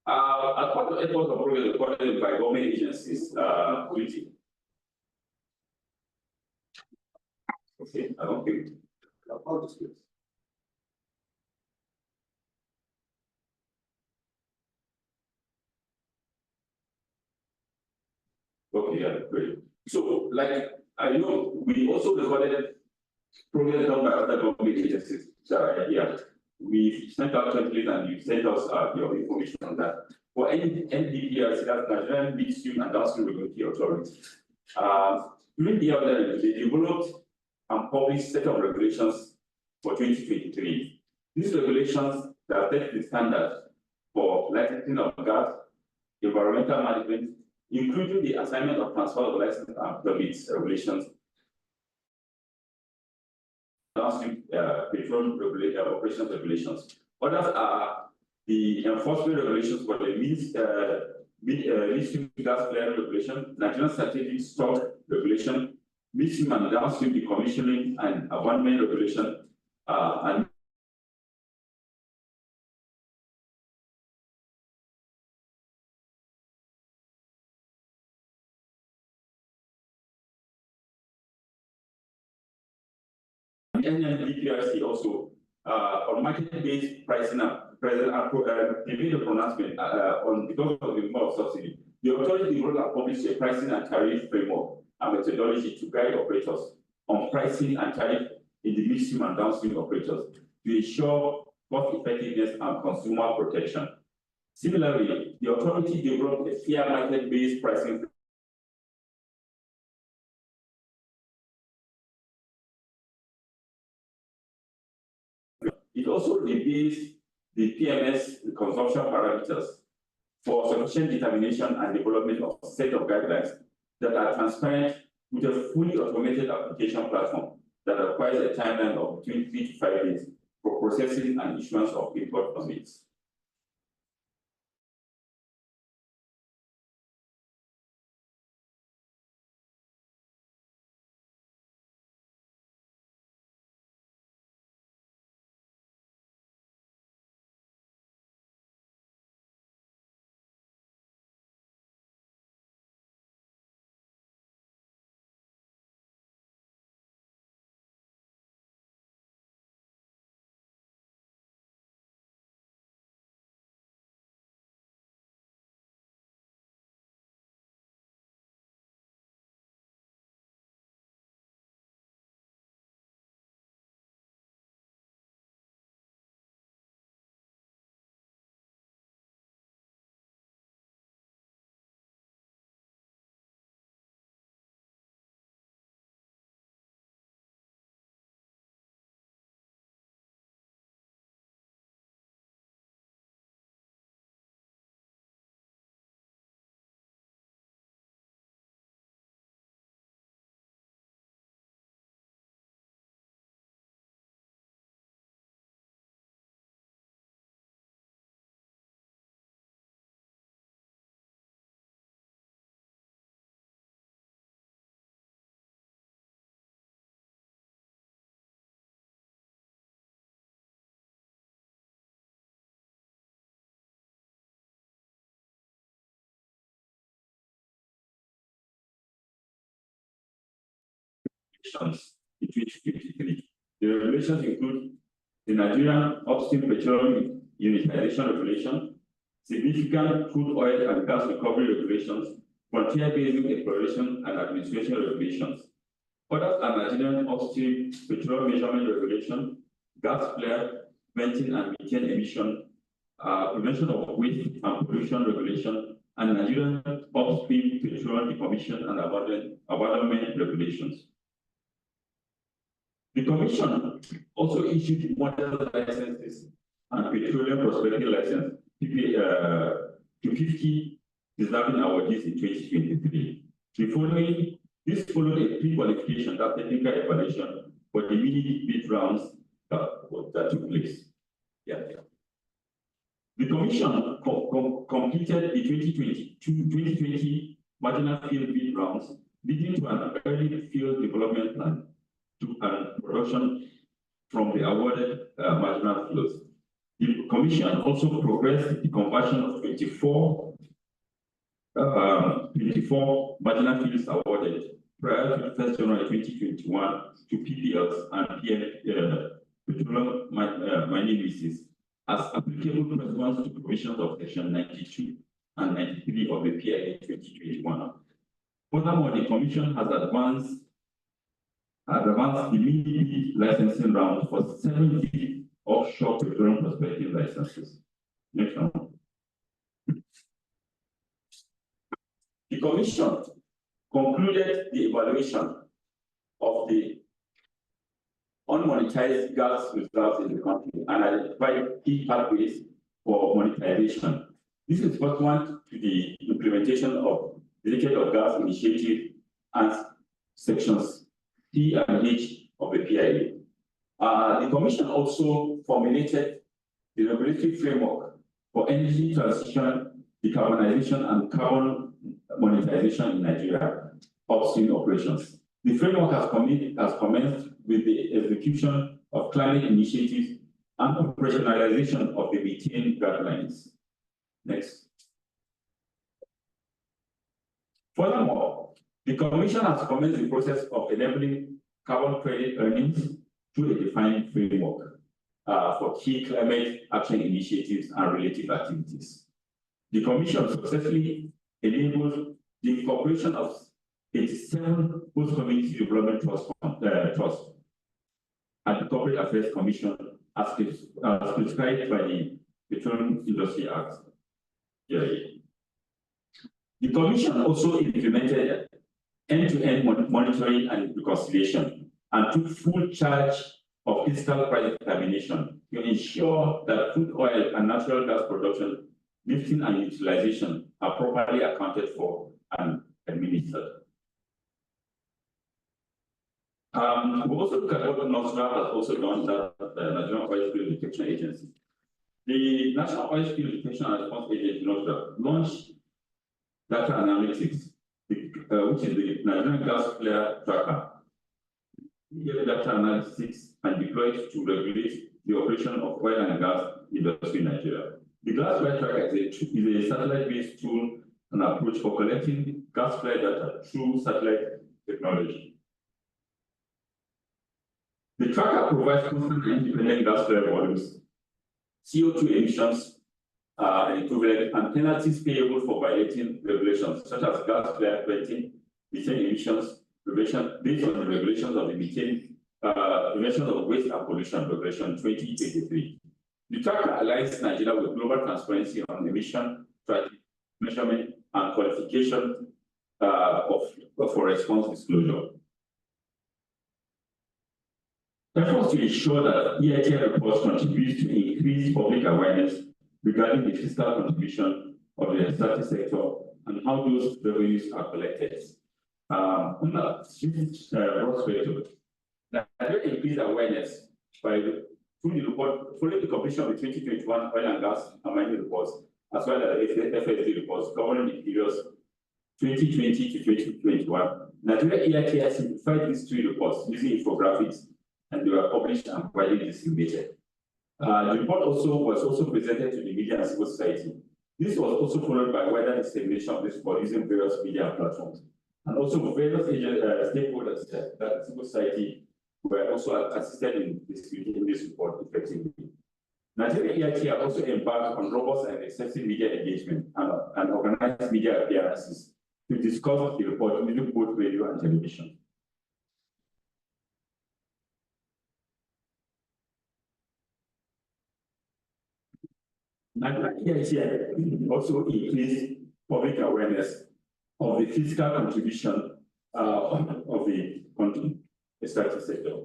as part of efforts of progress recorded by government agencies, duty. Okay, I don't think. About this. Okay, yeah, great. So, like, I know we also recorded progress done by other government agencies. So, yeah, we sent out templates and you sent us your information on that. For any NDPRC, that's Nigerian Midstream and Downstream Regulatory Authority. During the year, they developed and published set of regulations for 2023. These regulations that set the standards for licensing of gas, environmental management, including the assignment of transfer of license and permits regulations, downstream petroleum operations regulations. Others are the enforcement regulations for the midstream gas flaring regulation, Nigerian strategic stock regulation, midstream and downstream decommissioning and abandonment regulation, and NDPRC also on market-based pricing and they made a pronouncement on because of the removal of subsidy. The authority developed and published a pricing and tariff framework and methodology to guide operators on pricing and tariff in the midstream and downstream operators to ensure cost effectiveness and consumer protection. Similarly, the authority developed a fair market-based pricing. It also reveals the PMS consumption parameters for sufficient determination and development of a set of guidelines that are transparent with a fully automated application platform that requires a timeline of between 3 to 5 days for processing and issuance of import permits. In 2023. The regulations include the Nigerian Upstream Petroleum Unitization Regulation, significant crude oil and gas recovery regulations, frontier basin exploration and administration regulations. Others are Nigerian Upstream Petroleum Measurement Regulation, gas flare, venting and methane emission, prevention of waste and pollution regulation, and Nigerian Upstream Petroleum Decommission and abandonment regulations. The Commission also issued model licenses and petroleum prospecting license to 50 deserving awardees in 2023. This followed a pre-qualification, that technical evaluation for the mini bid rounds that took place. Yeah. Commission completed the 2020 marginal field bid rounds, leading to an early field development plan to production from the awarded marginal fields. The Commission also progressed the conversion of 24 marginal fields awarded prior to 1st January 2021 to PPLs and petroleum mining leases as applicable pursuant to provisions of Section 92 and 93 of the PIA 2021. Furthermore, the Commission has advanced the mini licensing round for 70 offshore petroleum prospecting licenses. Next one. The Commission concluded the evaluation of the unmonetized gas reserves in the country and identified key pathways for monetization. This is pursuant to the implementation of the Decade of Gas Initiative and sections C and H of the PIA. The Commission also formulated the regulatory framework for energy transition, decarbonization, and carbon monetization in Nigeria upstream operations. The framework has commenced with the execution of climate initiatives and operationalization of the methane guidelines. Next. Furthermore, the Commission has commenced the process of enabling carbon credit earnings through a defined framework for key climate action initiatives and related activities. The Commission successfully enabled the incorporation of 87 post-community development trusts at the Corporate Affairs Commission as prescribed by the Petroleum Industry Act. The Commission also implemented end-to-end monitoring and reconciliation and took full charge of fiscal price determination to ensure that crude oil and natural gas production, lifting and utilization are properly accounted for and administered. We also look at what NOSRA has also done, that the National Oil Spill Detection Agency. The National Oil Spill Detection and Response Agency, NOSRA, launched data analytics, which is the Nigerian Gas Flare Tracker. Data analytics and deployed to regulate the operation of oil and gas industry in Nigeria. The Gas Flare Tracker is a satellite-based tool and approach for collecting gas flare data through satellite technology. The tracker provides constant and independent gas flare volumes, CO2 emissions equivalent, and penalties payable for violating regulations such as gas flare venting, methane emissions prevention based on the regulations of the methane prevention of waste and pollution regulation 2023. The tracker aligns Nigeria with global transparency on emission tracking, measurement, and qualification for response disclosure. Efforts to ensure that EITI reports contribute to increase public awareness regarding the fiscal contribution of the estate sector and how those revenues are collected. On that perspective, Nigeria increased awareness through the report, following the completion of the 2021 oil and gas and mining reports, as well as the FSD reports covering the periods 2020 to 2021. Nigeria EITI simplified these three reports using infographics, and they were published and widely disseminated. The report was also presented to the media and civil society. This was also followed by wider dissemination of this report using various media platforms. And also various stakeholders, that civil society, were also assisted in distributing this report effectively. Nigeria EITI also embarked on robust and extensive media engagement and organized media appearances to discuss the report using both radio and television. Nigeria EITI also increased public awareness of the fiscal contribution of the country extractive sector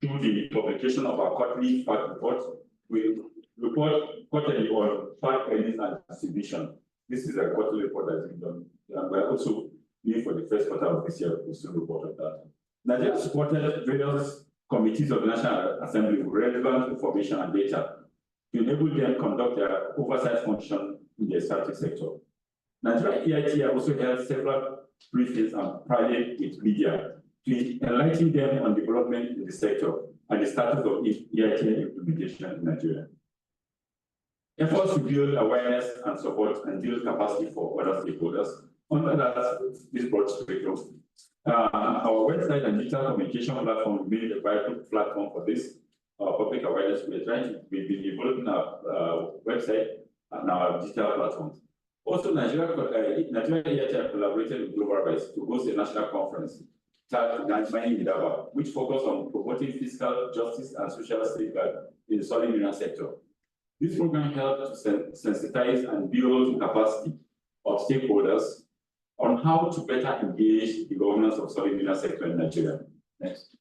through the publication of our quarterly fact report. We report quarterly on fact earnings and distribution. This is a quarterly report that has been done, and we're also doing for the first quarter of this year. We still report on that. Nigeria supported various committees of the National Assembly with relevant information and data to enable them to conduct their oversight function in the extractive sector. Nigeria EIT also held several briefings and private with media to enlighten them on development in the sector and the status of EIT implementation in Nigeria. Efforts to build awareness and support and build capacity for other stakeholders. Under that, this broad spectrum, our website and digital communication platform remain a vital platform for this public awareness. We've been developing our website and our digital platforms. Also, Nigeria EIT collaborated with Global Rights to host a national conference titled Mining in Daba, which focused on promoting fiscal justice and social safeguard in the solid mineral sector. This program helped to sensitize and build capacity of stakeholders on how to better engage the governance of solid mineral sector in Nigeria. Next.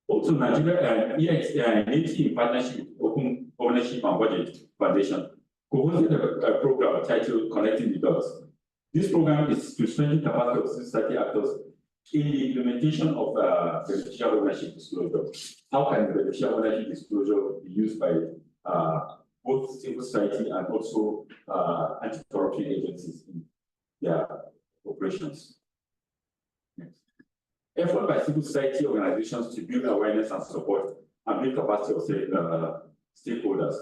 Also, Nigeria Neiti, in partnership with Open Ownership and Budget Foundation, co-hosted a program titled Connecting the Dots. This program is to strengthen capacity of society actors in the implementation of beneficial ownership disclosure. How can beneficial ownership disclosure be used by both civil society and also anti-corruption agencies in their operations? Next. Effort by civil society organizations to build awareness and support and build capacity of stakeholders.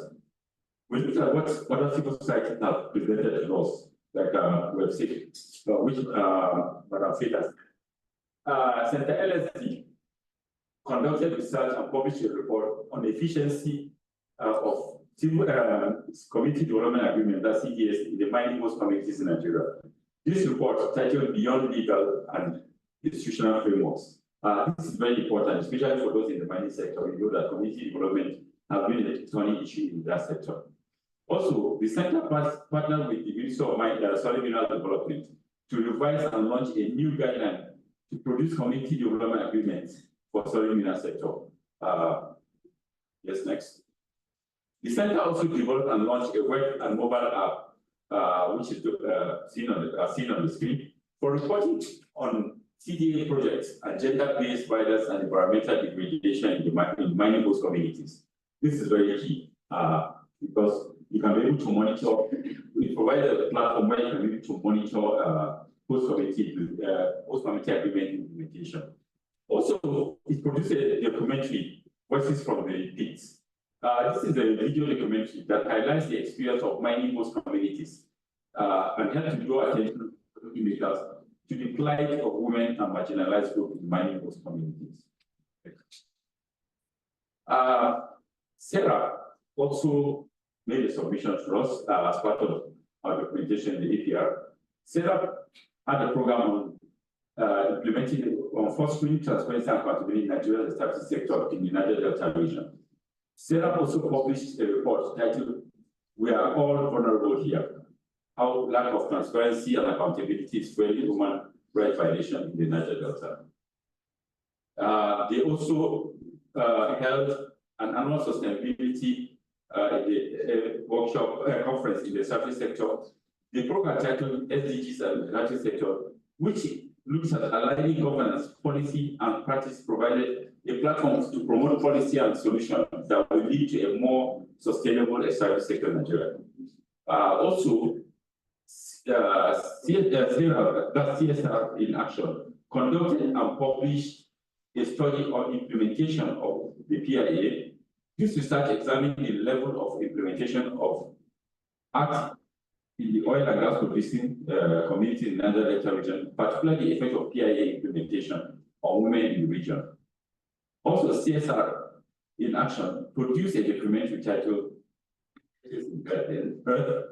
We look at what other civil society have presented to us, like we have seen, which Madam Fetas. Center LSD conducted research and published a report on the efficiency of civil community development agreement, that CDS, in the mining host communities in Nigeria. This report, titled Beyond Legal and Institutional Frameworks, this is very important, especially for those in the mining sector. We know that community development has been a thorny issue in that sector. Also, the center partnered with the Ministry of Solid Mineral Development to revise and launch a new guideline to produce community development agreements for solid mineral sector. Yes, next. The center also developed and launched a web and mobile app, which is seen on the screen, for reporting on CDA projects and gender-based violence and environmental degradation in mining host communities. This is very key because you can be able to monitor. We provide a platform where you can be able to monitor host community agreement implementation. Also, it produced a documentary, Voices from the Pits. This is a video documentary that highlights the experience of mining host communities and helps to draw attention to the plight of women and marginalized groups in mining host communities. Sarah also made a submission to us as part of our documentation in the APR. Sarah had a program on implementing fostering transparency and accountability in Nigeria's extractive sector in the Niger Delta region. Sarah also published a report titled "We Are All Vulnerable Here: How Lack of Transparency and Accountability is Fueling Human Rights Violation in the Niger Delta." They also held an annual sustainability workshop conference in the service sector. The program titled SDGs and the Service Sector, which looks at aligning governance, policy, and practice, provided a platform to promote policy and solutions that will lead to a more sustainable service sector in Nigeria. Also, CSR in Action conducted and published a study on implementation of the PIA. This research examined the level of implementation of acts in the oil and gas producing community in the Niger Delta region, particularly the effect of PIA implementation on women in the region. Also, CSR in Action produced a documentary titled Earth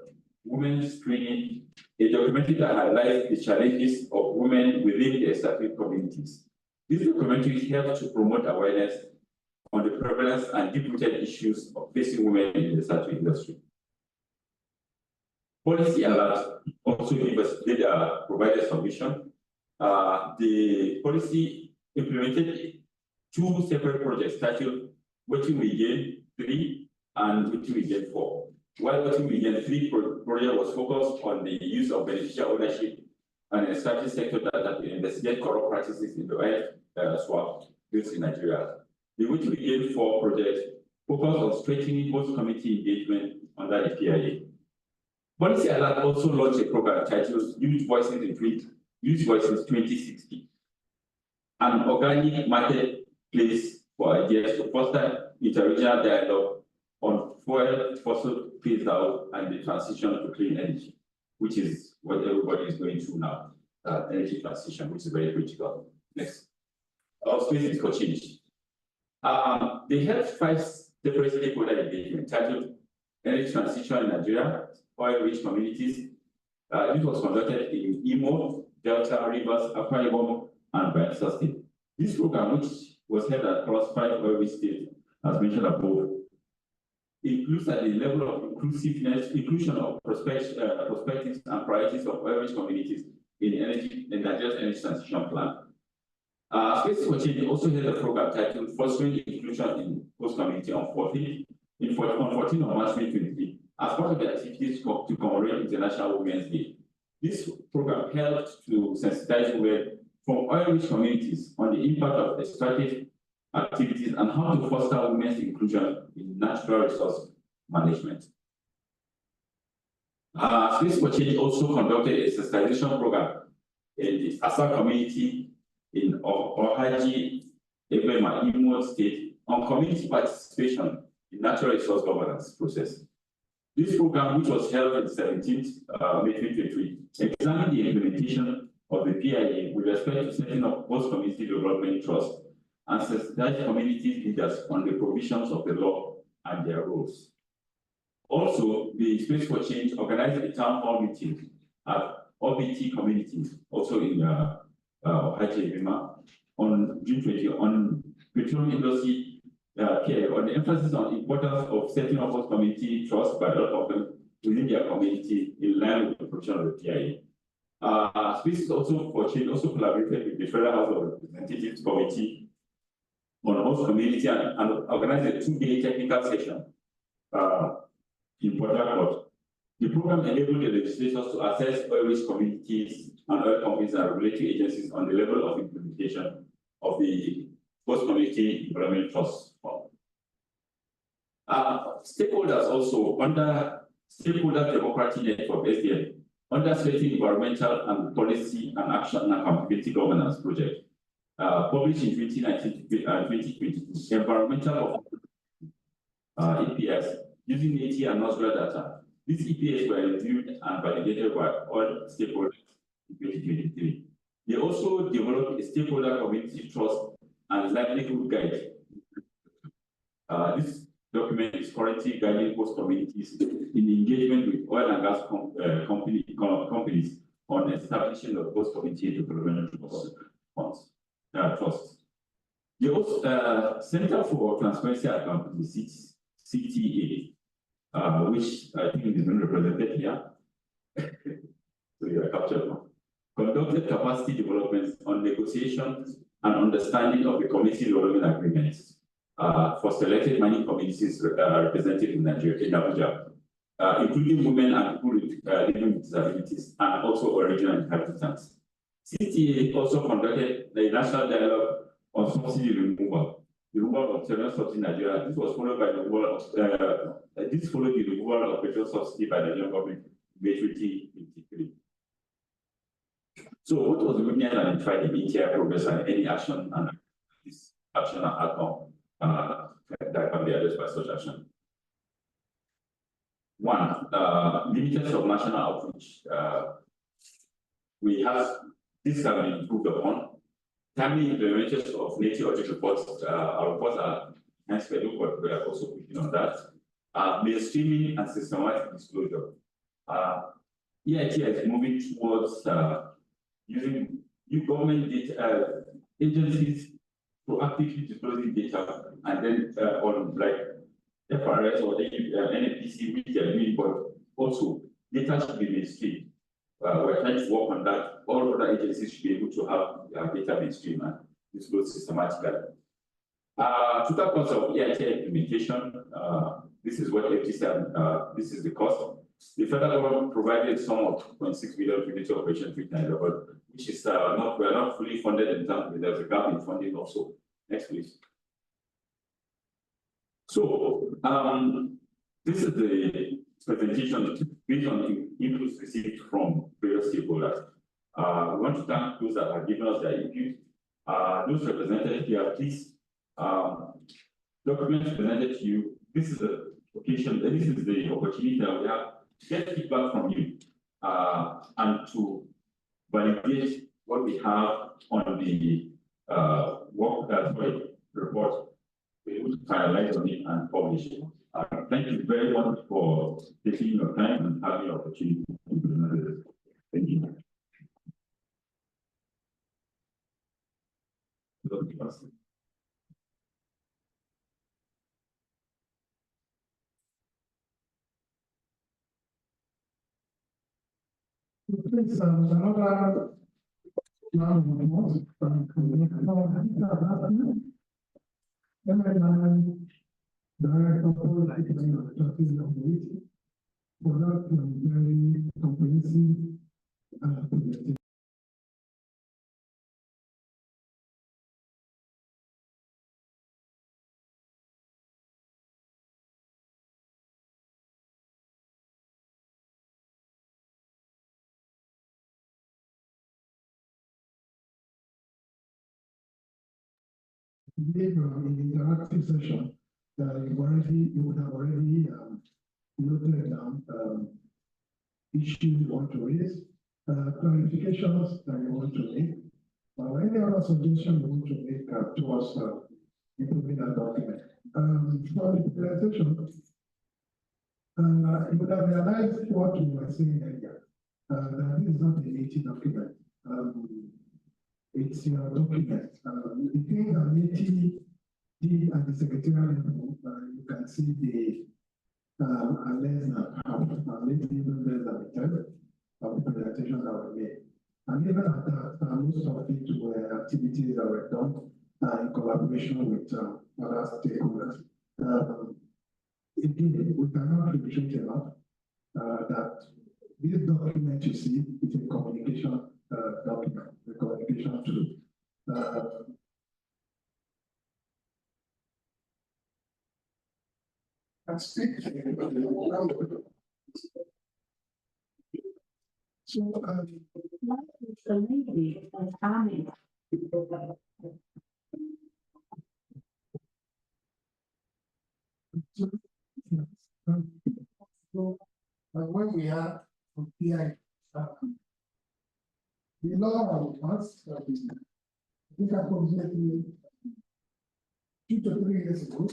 Women Screening, a documentary that highlights the challenges of women within the extractive communities. This documentary helps to promote awareness on the prevalence and deep-rooted issues of facing women in the extractive industry. Policy Alert also provided submission. The policy implemented two separate projects titled Wetin We Gain 3 and Wetin We Gain 4. While Wetin We Gain 3 project was focused on the use of beneficial ownership and extractive sector data to investigate corrupt practices in the oil swap fields in Nigeria. The Wetin We Gain 4 project focused on strengthening host community engagement under the PIA. Policy Alert also launched a program titled Youth Voices 2060, an organic marketplace for ideas to foster interregional dialogue on fossil phase out and the transition to clean energy, which is what everybody is going through now, energy transition, which is very critical. Next. Our space is for change. They held 5 separate stakeholder engagement titled Energy Transition in Nigeria, Oil-Rich Communities. This was conducted in Imo, Delta, Rivers, Akwa Ibom, and Bayelsa State. This program, which was held across 5 oil-rich states, as mentioned above, includes at the level of inclusion of perspectives and priorities of oil-rich communities in Nigeria's energy transition plan. Space for Change also held a program titled Fostering Inclusion in Host Community on 14 March 2023 as part of the activities to commemorate International Women's Day. This program helped to sensitize women from oil-rich communities on the impact of extractive activities and how to foster women's inclusion in natural resource management. Space for Change also conducted a sensitization program in the Asa community in Ohaji, Ebema, Imo State on community participation in natural resource governance process. This program, which was held on the 17th May 2023, examined the implementation of the PIA with respect to setting up host community development trust and sensitized community leaders on the provisions of the law and their roles. Also, the Space for Change organized a town hall meeting at OBT communities, also in Hajibima, on June 20 on petroleum industry care, on the emphasis on the importance of setting up host community trust by a lot of them within their community in line with the provision of the PIA. Space also for Change also collaborated with the Federal House of Representatives Committee on host community and organized a 2-day technical session in Port Harcourt. The program enabled the legislators to assess oil-rich communities and oil companies and regulatory agencies on the level of implementation of the Host Community Development Trust Fund. Stakeholders also under Stakeholder Democratic Network (SDN) under Strengthening Environmental and Policy and Action and Accountability Governance Project, published in 2019 and 2022, Environmental EPS using Neiti and Nosra data. These EPS were reviewed and validated by all stakeholders in 2023. They also developed a stakeholder community trust and livelihood guide. This document is currently guiding host communities in engagement with oil and gas companies on establishing the host community development trusts. The Center for Transparency and Accountability, CTA, which I think is being represented here, so you are captured now, conducted capacity developments on negotiations and understanding of the community development agreements for selected mining communities represented in Nigeria, in Abuja, including women and people living with disabilities, and also original inhabitants. CTA also conducted the national dialogue on subsidy removal. The removal of general subsidy in Nigeria. This was followed by the removal of this followed the removal of petrol subsidy by the Nigerian government in May 2023. So, what was the witness and identified the ETI progress and any action and this action and outcome that can be addressed by such action? 1. Limited sub-national outreach. We have this can be improved upon. Timely implementation of Neiti audit reports. Our reports are hence scheduled, but we are also working on that. Mainstreaming and systematic disclosure. EIT is moving towards using new government data agencies proactively disclosing data, and then on like FRS or NFPC, which they are doing, but also data should be mainstream. We're trying to work on that. All other agencies should be able to have data mainstream and disclose systematically. Total cost of EIT implementation. This is what FTC, this is the cost. The federal government provided a sum of 2.6 billion to military operation 390, which is we are not fully funded in terms of there's a gap in funding also. Next, please. So This is the presentation based on the inputs received from various stakeholders. We want to thank those that have given us their input. Those represented here, please, documents presented to you. This is the occasion, this is the opportunity that we have to get feedback from you and to validate what we have on the report. We're able to finalize on it and publish it. Thank you very much for taking your time and having the opportunity to present this. Thank you. Please, another round of applause from Director for Neiti for that very comprehensive presentation. In the interactive session, you would have already noted down issues you want to raise, clarifications that you want to make, or any other suggestion you want to make towards improving that document. For the presentation, you would have realized what we were saying earlier, that this is not a Neiti document. It's your document. The thing that Neiti did at the secretarial level, you can see the less than half, maybe even less than a third of the presentation that we made. And even at that, most of it were activities that were done in collaboration with other stakeholders. Again, we cannot repeat enough that this document you see is a communication document, a communication tool. When we are on PI, the law of us, I think approximately 2 to 3 years ago,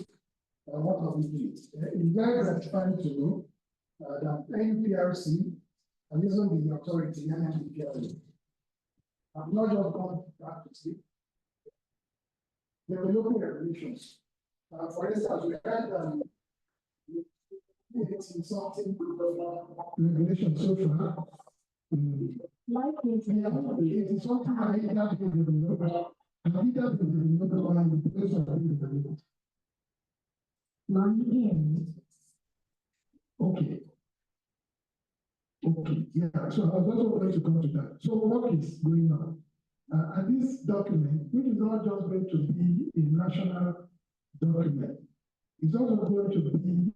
what have we did? In guys are trying to know that NPRC and using the authority and NPRC have not just gone back to sleep. They were looking at regulations. For instance, we had something regulation so far. It is something I have to develop. And it has been developed by the place of the okay. Okay, yeah, so I was also going to come to that. So what is going on? And this document, which is not just going to be a national document, it's also going to be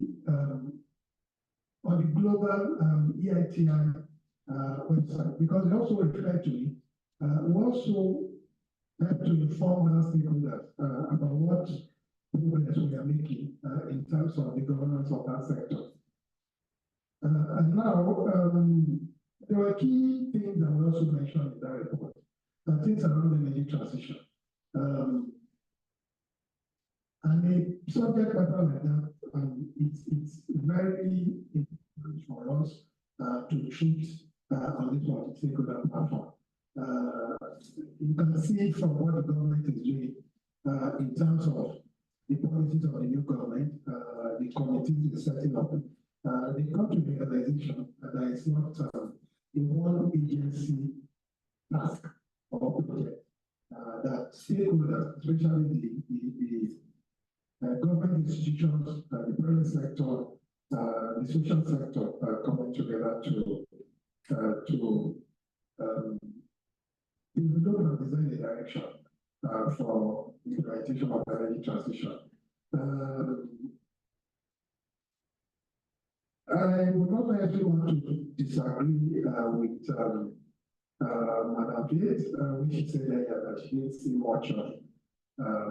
on the global EITI website, because they also refer to it. We also have to inform other stakeholders about what progress we are making in terms of the governance of that sector. And now, there were key things that were also mentioned in that report, things around the energy transition. And a subject matter like that, it's very important for us to treat on this particular platform. You can see from what the government is doing in terms of the policies of the new government, the committees is setting up. They come to the realization that it's not a one agency task or project, that stakeholders, especially the government institutions, the private sector, the social sector, coming together to develop and design a direction for the implementation of energy transition. I would not actually want to disagree with Madam Piet, when she said earlier that she didn't see much of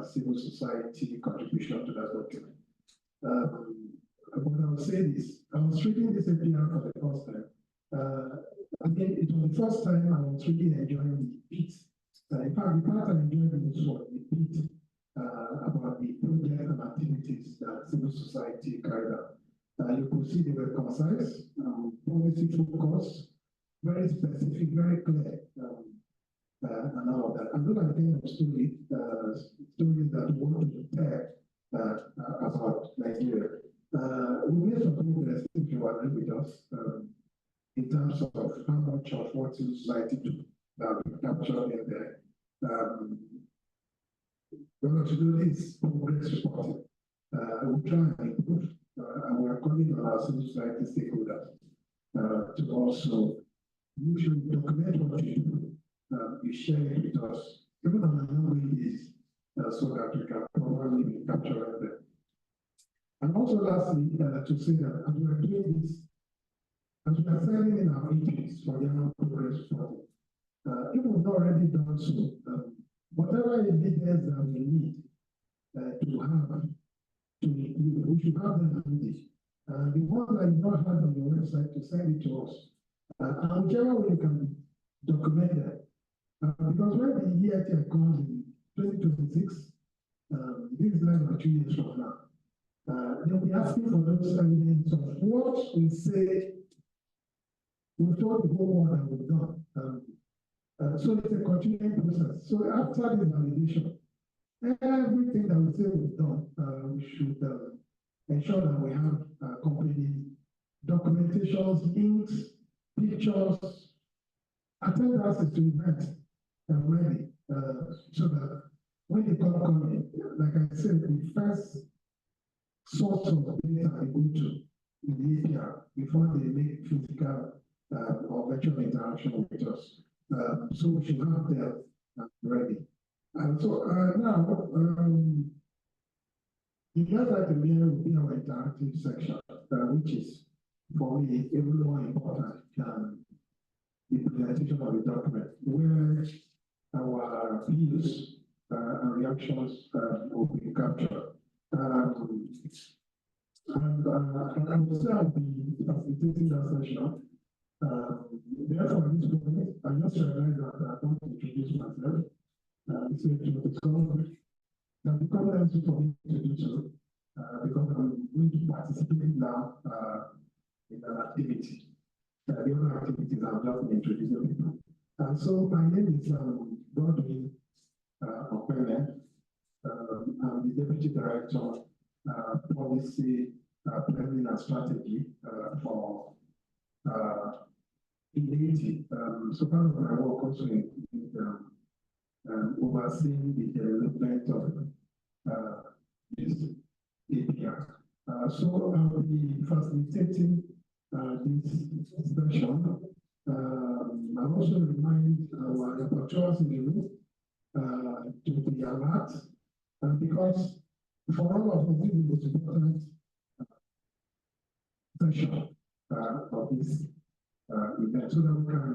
civil society contribution to that document. But I will say this, I was reading this APR for the first time. Again, it was the first time I was really enjoying the beat. In fact, the part I enjoyed the most was the beat about the projects and activities that civil society carried out. You could see they were concise, policy focused, very specific, very clear, and all of that. And those are the kind of stories that we want to tell about Nigeria. We made some progress, if you agree with us, in terms of how much of what civil society do that we capture in there. What to do is progress reporting. We try and improve, and we are calling on our civil society stakeholders to also usually document what you do. You share it with us, even on an ongoing basis, so that we can properly capture them. And also, lastly, to say that as we are doing this, as we are sending in our entries for the annual progress reporting, if we've already done so, whatever evidence that we need to have, we should have them handy. The one that you don't have on your website, to send it to us. And whichever way you can document that. Because when the year comes in 2026, this is like 2 years from now, they'll be asking for those evidence of what we say we've told the whole world that we've done. So it's a continuing process. So after the validation, everything that we say we've done, we should ensure that we have accompanying documentations, links, pictures, attendances to events ready, so that when they come in, like I said, the first source of data they go to in the APR before they make physical or virtual interaction with us. So we should have that ready. And so now, the next item here will be our interactive section, which is for me even more important than the presentation of the document, where our views and reactions will be captured. And I will say I'll be facilitating that session. Therefore, at this point, I just realized that I don't introduce myself. So it can become easy for me to do so, because I'm going to participate now in an activity. The other activities I've just been introducing people. And so my name is Godwin Okwele. I'm the Deputy Director, Policy, Planning and Strategy for Neiti. So part of my work also includes overseeing the development of this APR. So I'll be facilitating this session. I'll also remind our rapporteurs in the room to be alert, because for all of us, this is the most important session of this event, so that we can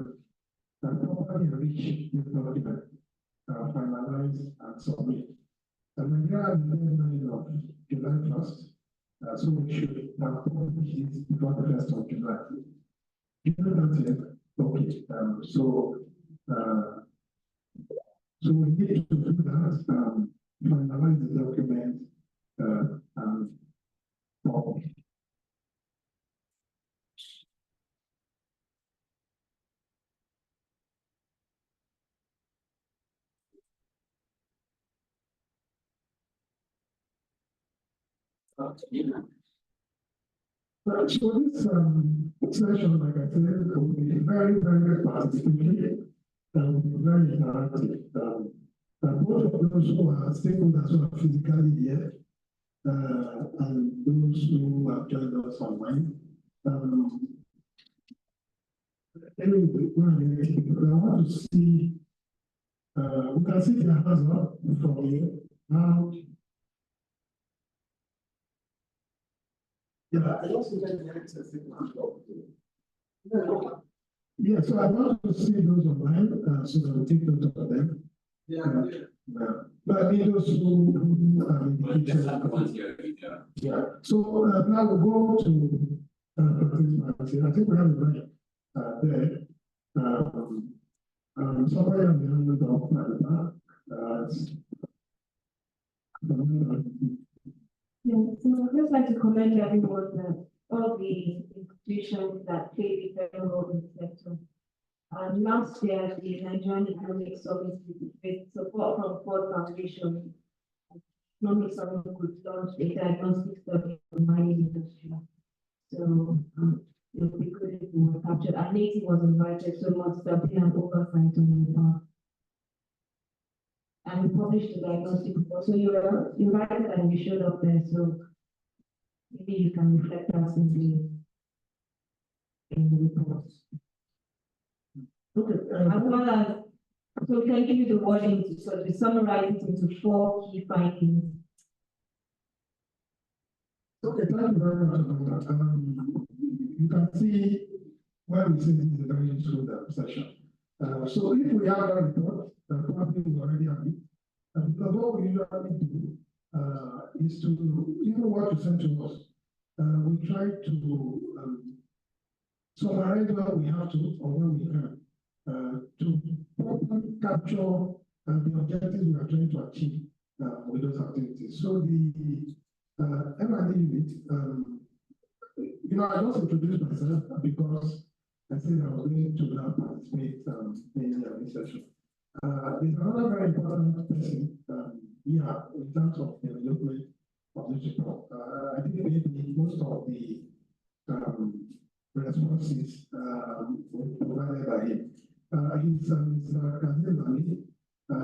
properly reach this document, finalize and submit. And Nigeria has the deadline of July 1st, so we should have published this before the 1st of July. You know that yet? Okay. So we need to do that, finalize the document, and publish. So this session, like I said, will be very, very participatory and very interactive. Both of those who are stakeholders who are physically here, and those who have joined us online. Anyway, I want to see, we can see their hands up from here. Now, Yeah. I also get the access to Yeah, so I want to see those online, so that we take note of them. Yeah. But I mean, those who are in the future. Yeah, so now we'll go to participants. I think we have a mic there. Somebody on the hand of Yeah, so I'd just like to commend everyone that all the institutions that play a very role in the sector. Last year, the Nigerian Economic Summit with support from Ford Foundation, Economic Summit could launch a diagnostic study on the mining industry. So it would be good if we were captured. And Neiti was invited, so must there be an oversight on the part. And we published the diagnostic report. So you were invited and you showed up there. So maybe you can reflect us in the report. Okay. As well as, so we can give you the wording to sort of summarize it into 4 key findings. Okay, thank you very much, Amanda. You can see why we say this is a very useful session. So if we have a report, probably we already have it. Because what we usually do is to, even what you send to us, we try to summarize what we have to or what we can to properly capture the objectives we are trying to achieve with those activities. So the M&E unit, I just introduced myself because I said I was going to participate in this session. There's another very important person here in terms of the development of this report. I think maybe most of the responses provided by him. He's Mr. Kazim Ali.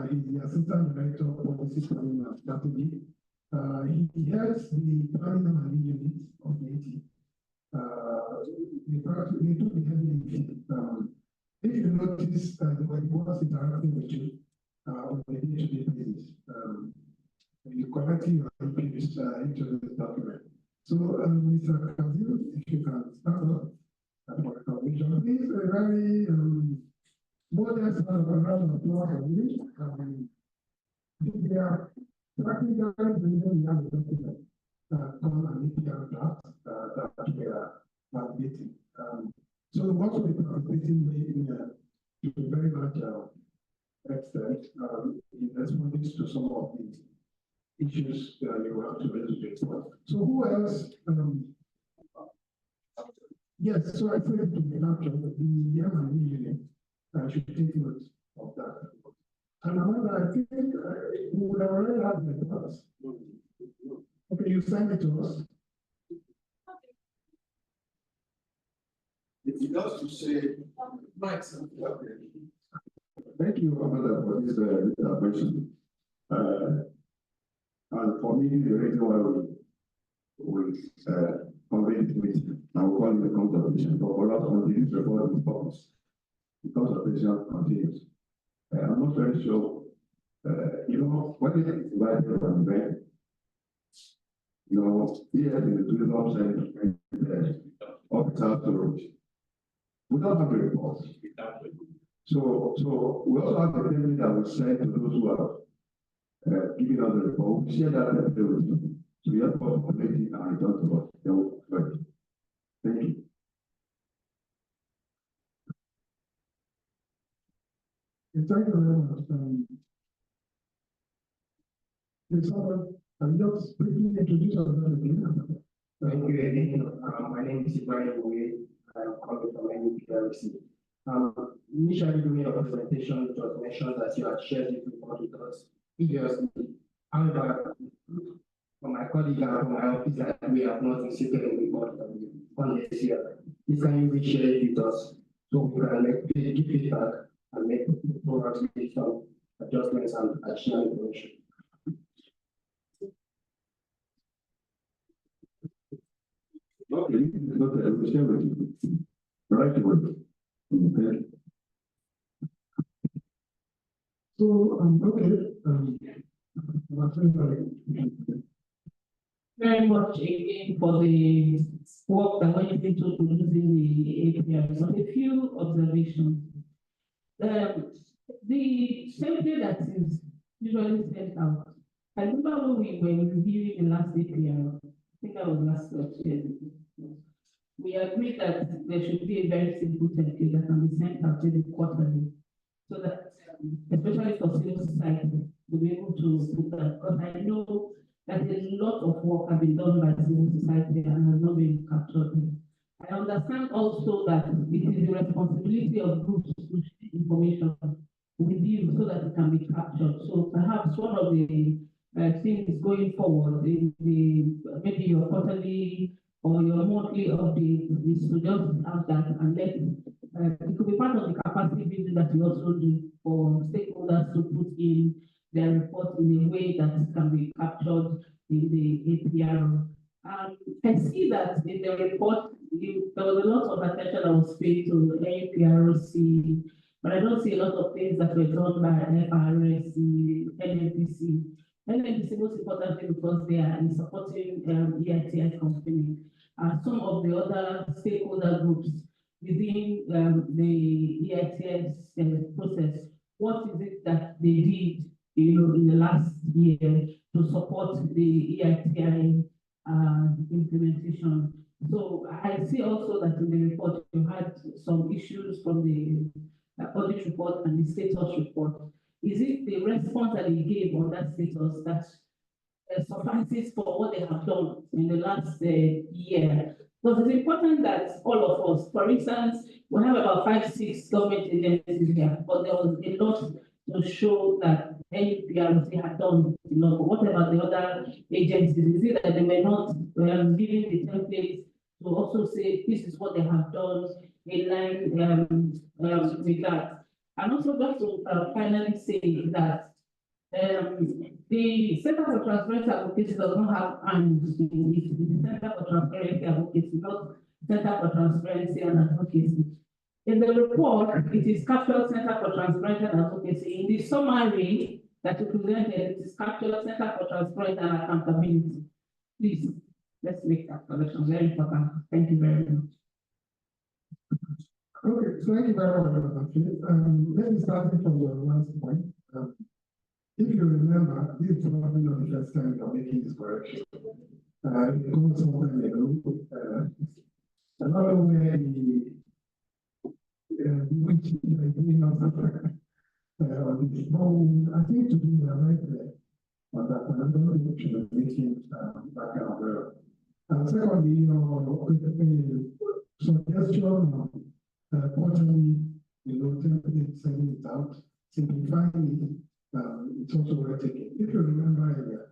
He's the Assistant Director of Policy Planning and Strategy. He heads the planning and unit of Neiti. They do the heavy lifting. If you notice, the way he was interacting with you on a day-to-day basis, you correctly your inputs into this document. So, Mr. Kazim, if you can start up for recognition, please, a very modest round of applause for you. They are practically bringing the other document called an EPR draft that we are validating. So what we are participating in to a very large extent in responding to some of the issues that you have to raise with. So who else? Yes, so I said to the capture the M&E unit should take note of that. And another, I think we would have already had the class. Okay, you send it to us. If you got to say, Thank you, Amanda, for this question. And for me, the reason why we convene this meeting, I will call it the consultation, but for us, continuous report is purpose. The consultation continues. I'm not very sure, when it is divided from event, here in the tourism center, officers to road. We don't have a report. So we also have a template that was sent to those who are giving us the report. We share that template with you. So you have to complete it and return to us. Thank you. Thank you very much. Just briefly introduce yourself again. Thank you again. My name is Ibrahim Ouye. I'm coming from NUPRC. Initially during your presentation, it was mentioned that you had shared this report with us previously. However, from my colleague and from my office, that we have not received any report on this year. Please can you share it with us so we can give feedback and make progress based on adjustments and additional information. Okay, not I will share with you. Right away. Okay. So, okay. Very much again for the work that went into producing the API, but a few observations. The template that is usually sent out, I remember when we were reviewing the last API, I think that was last year. We agreed that there should be a very simple template that can be sent out every quarterly, so that especially for civil society, to be able to put that, because I know that a lot of work has been done by civil society and has not been captured. I understand also that it is the responsibility of groups to share information with you so that it can be captured. So perhaps one of the things going forward in the maybe your quarterly or your monthly update is to just have that and let it could be part of the capacity building that you also do for stakeholders to put in their report in a way that can be captured in the APR. I see that in the report, there was a lot of attention that was paid to APRC, but I don't see a lot of things that were done by FRSC, NNPC. NNPC most importantly because they are supporting EITI company. Some of the other stakeholder groups within the EITS process, what is it that they did, in the last year to support the EITI implementation? So I see also that in the report you had some issues from the audit report and the status report. Is it the response that they gave on that status that suffices for what they have done in the last year? Because it's important that all of us, for instance, we have about 5-6 government agencies here, but there was a lot to show that NPRC had done enough. But what about the other agencies? Is it that they were not giving the templates to also say this is what they have done in line with that? And also just to finally say that the Center for Transparency Advocacy does not have hands in it. The Center for Transparency Advocacy, not Center for Transparency and Advocacy. In the report, it is captured Center for Transparency and Advocacy. In the summary that you presented, it is captured Center for Transparency and Accountability. Please, let's make that correction. Very important. Thank you very much. Okay, so thank you very much. Let me start from your last point. If you remember, this is probably not the first time you're making this correction. It goes some time ago. I don't know where which is doing on this. I think to be right there on that, and I don't know if you should be making that kind of error. Secondly, suggestion quarterly, template sending it out, simplifying it. It's also worth taking. If you remember earlier,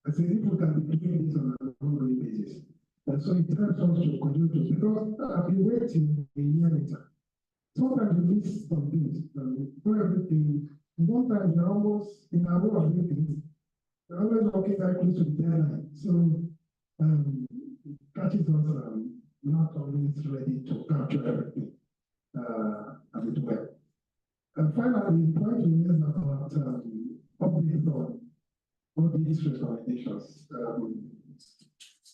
I said if we can be doing this on an ongoing basis, and so it helps us to continue to, because I've been waiting a year later. Sometimes you miss some things, not everything. And sometimes you're almost in our way of doing things, you're always working very close to the deadline. So it catches us not always ready to capture everything as it were. And finally, the point we made about updates on all these recommendations.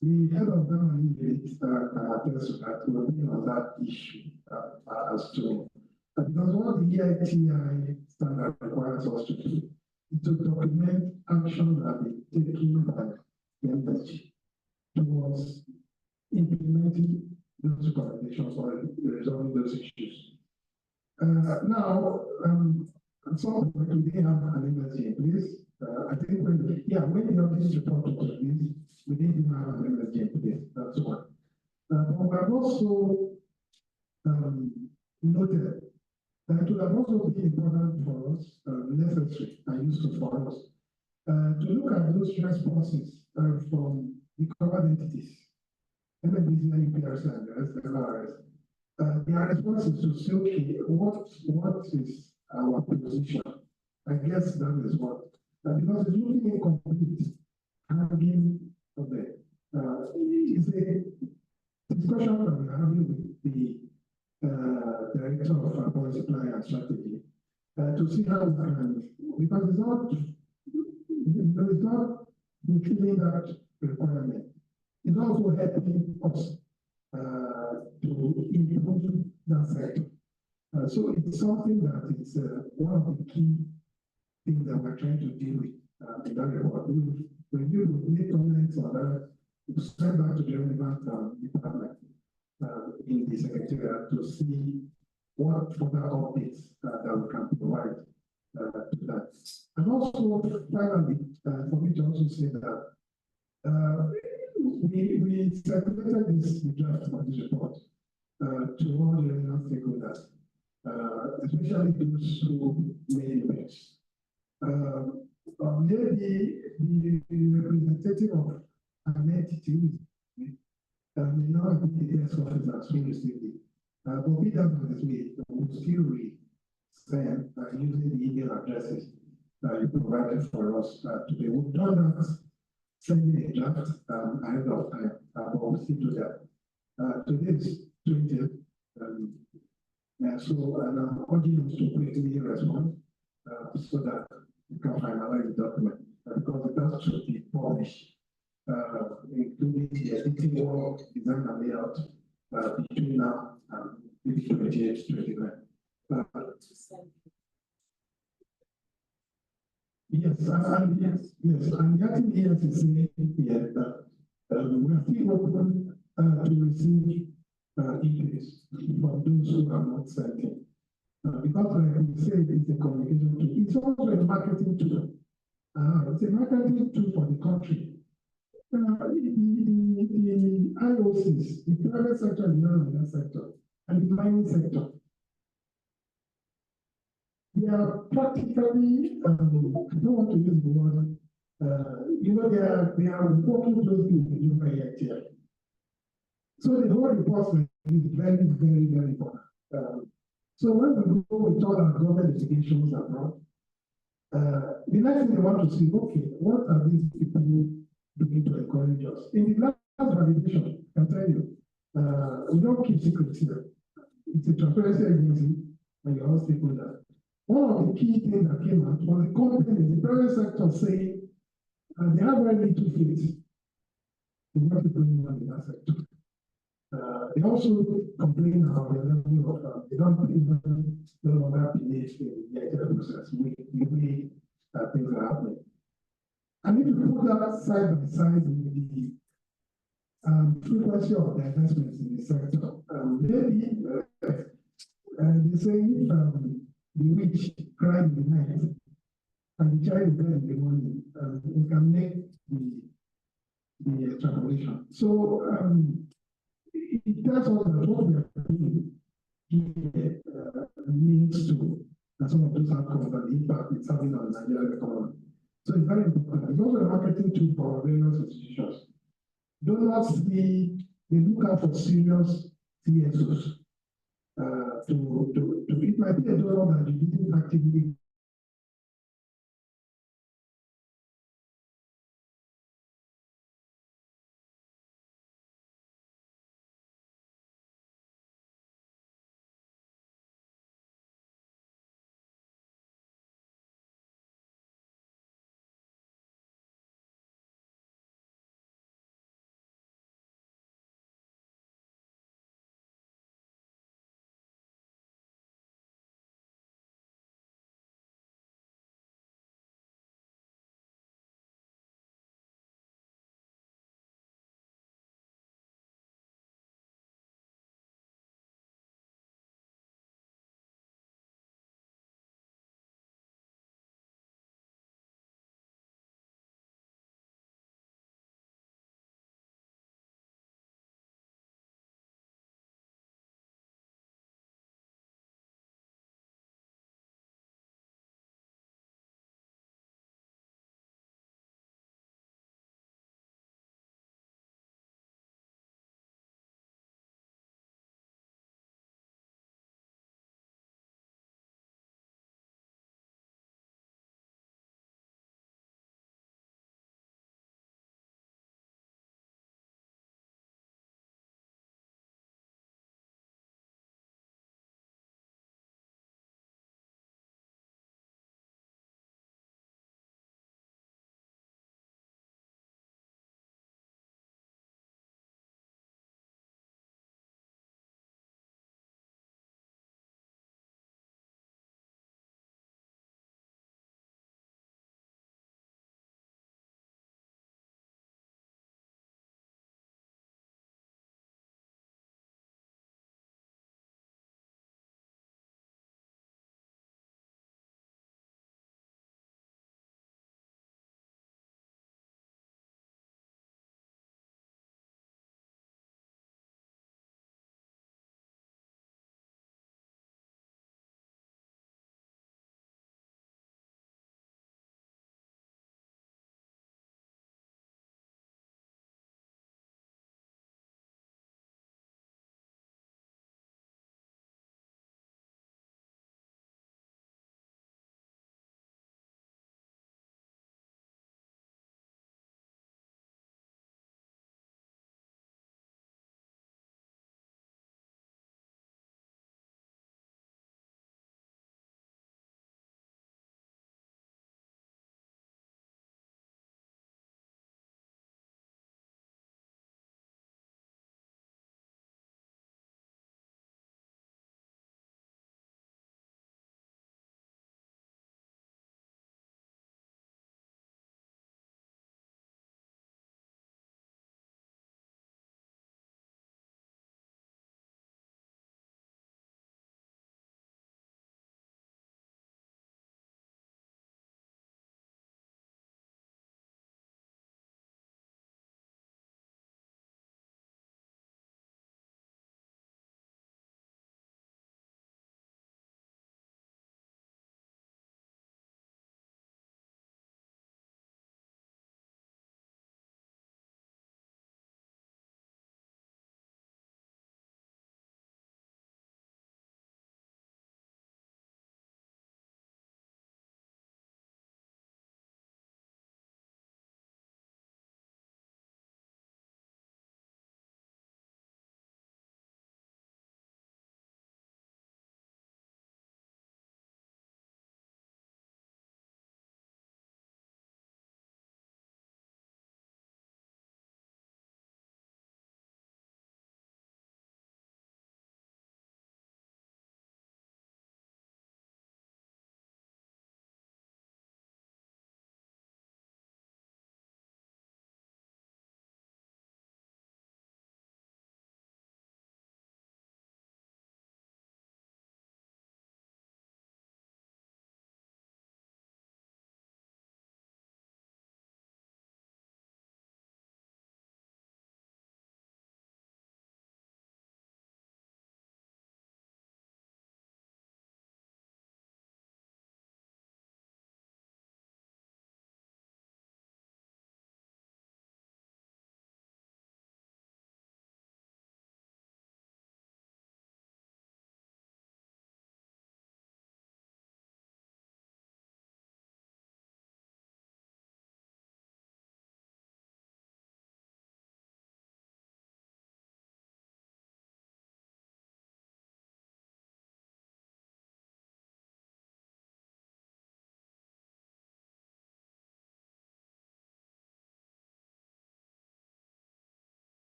The head of government can attest to that, working on that issue as to, because what the EITI standard requires us to do is to document action that is taken by the industry towards implementing those recommendations or resolving those issues. Now, at some point, we didn't have an embassy in place. I think when the audit report was released, we didn't have an embassy in place. That's one. But we have also noted that it would have also been important for us, necessary and useful for us, to look at those responses from the covered entities, NNPC, NPRC, and the rest of the their responses to say, okay, what is our position? I guess that is what. Because it's looking incomplete, having there. It's a discussion that we're having with the director of policy planning and strategy to see how we can, because it's not fulfilling that requirement. It's also helping us to improve that sector. So it's something that is one of the key things that we're trying to deal with in that report. We've reviewed, made comments on that, we've sent back to the relevant department in the secretariat to see what further updates that we can provide to that. And also, finally, for me to also say that we circulated this draft of this report to all the relevant stakeholders, especially those who made events. Maybe the representative of an entity may not be the best officers who received it. But we have this way, we will still send using the email addresses that you provided for us today. We've done that, sending a draft ahead of time, but we'll still do that. Today is 20th, and so I'm urging us to quickly respond so that we can finalize the document because it has to be published, including the editing work, design and layout between now and maybe 28, 29. Yes, and the other yes is saying here that we are still open to receive emails from those who are not sent in. Because like we said, it's a communication tool. It's also a marketing tool. It's a marketing tool for the country. The IOCs, the private sector, the non-oil sector, and the mining sector, they are practically, I don't want to use the word, they are working closely with the human here. So the whole report is very, very, very important. So when we go with all our government investigations abroad, the next thing they want to see, okay, what are these people doing to encourage us? In the last validation, I can tell you, we don't keep secrets here. It's a transparency agency, and you're all stakeholders. One of the key things that came out was the company, the private sector saying they have very little faith in what is going on in that sector. They also complain about the level of, they don't even no longer believe in the actual process, the way things are happening. And if you put that side by side with the frequency of the investments in the sector, maybe they say the witch cried in the night and the child died in the morning, we can make the extrapolation. So it tells us that what we are doing here leads to some of those outcomes and the impact it's having on the Nigerian economy. So it's very important. It's also a marketing tool for various institutions. Donors, they look out for serious CSOs. It might be a donor that you didn't actively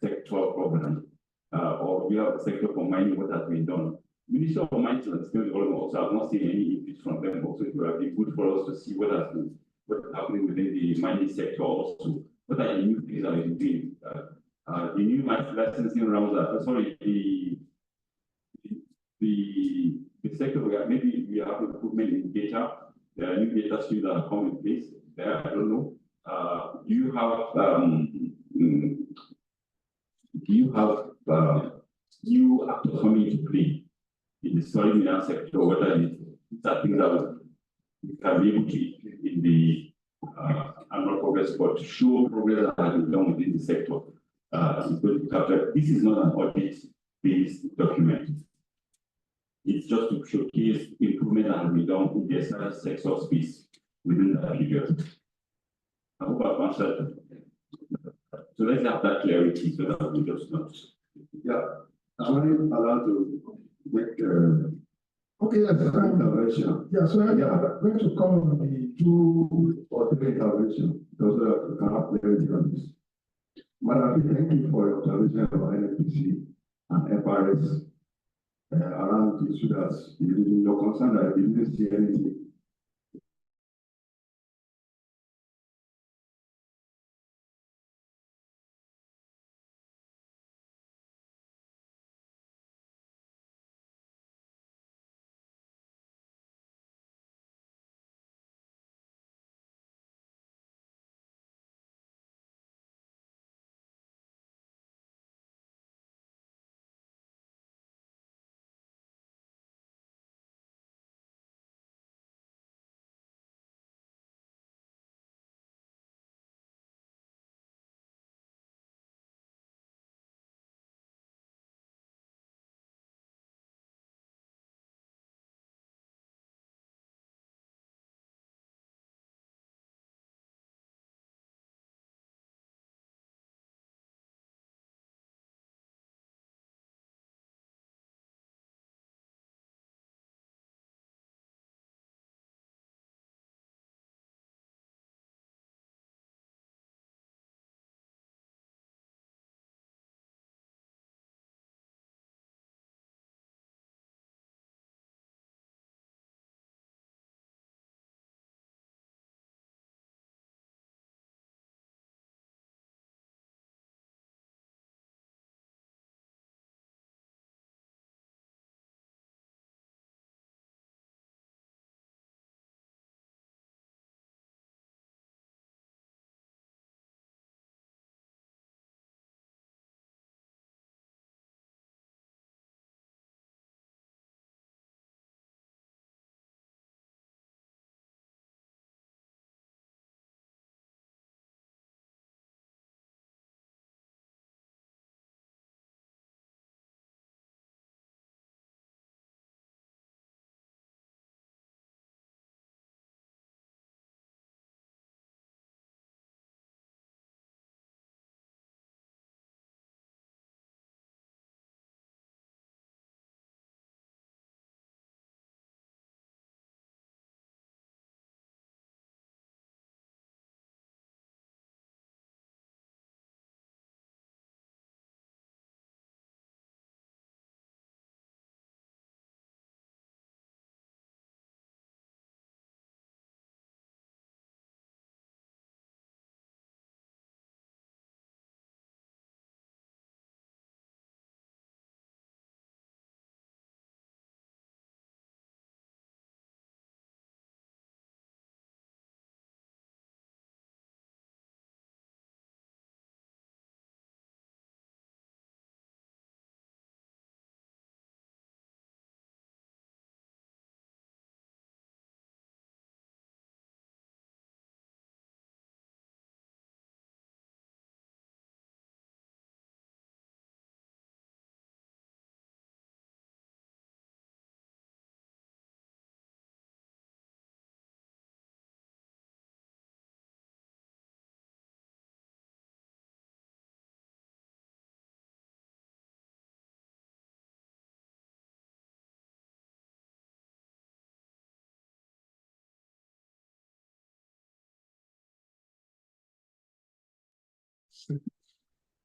sector problem, or we have a sector for mining, what has been done. Ministry of Mines and State Development also have not seen any increase from them. Also, it would have been good for us to see what is happening within the mining sector also. What are the new things that we're doing? The new mine licensing rounds are, sorry, the sector maybe we have improvement in data. There are new data streams that are coming in place. There, I don't know. Do you have new actors coming into play in the solid mineral sector? Whether these are things that we can be able to in the annual progress report to show progress that has been done within the sector. This is not an audit-based document. It's just to showcase improvement that has been done in the established sector space within that period. I hope I've answered. So let's have that clarity so that we just not. Yeah, am I allowed to make Okay, yes, intervention? yeah, so I'm going to come on the two Or three intervention, so that we can have clarity on this. Madam, thank you for your observation about NFPC and FRS around the issue that you're concerned that you didn't see anything.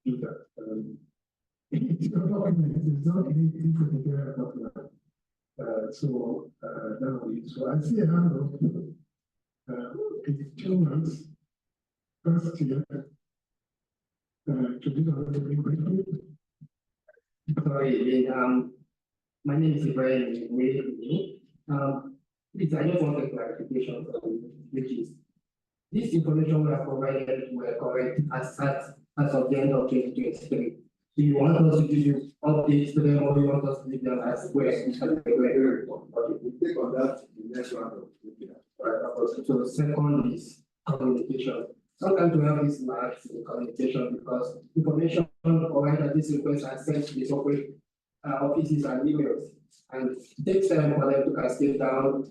do that. It's a document, it's not anything for the very document. That will be, so I see a hand of it's 2 months, first year. To do the briefly. Sorry, my name is Ibrahim. Please, I just want a clarification from you, which is this information we have provided were correct as of the end of 2023. Do you want us to give you updates to them, or do you want us to leave them as well? We take on that the next round of right. So the second is communication. Sometimes we have this lag in communication because information provided at this request are sent to the corporate offices and emails, and it takes time for them to cascade down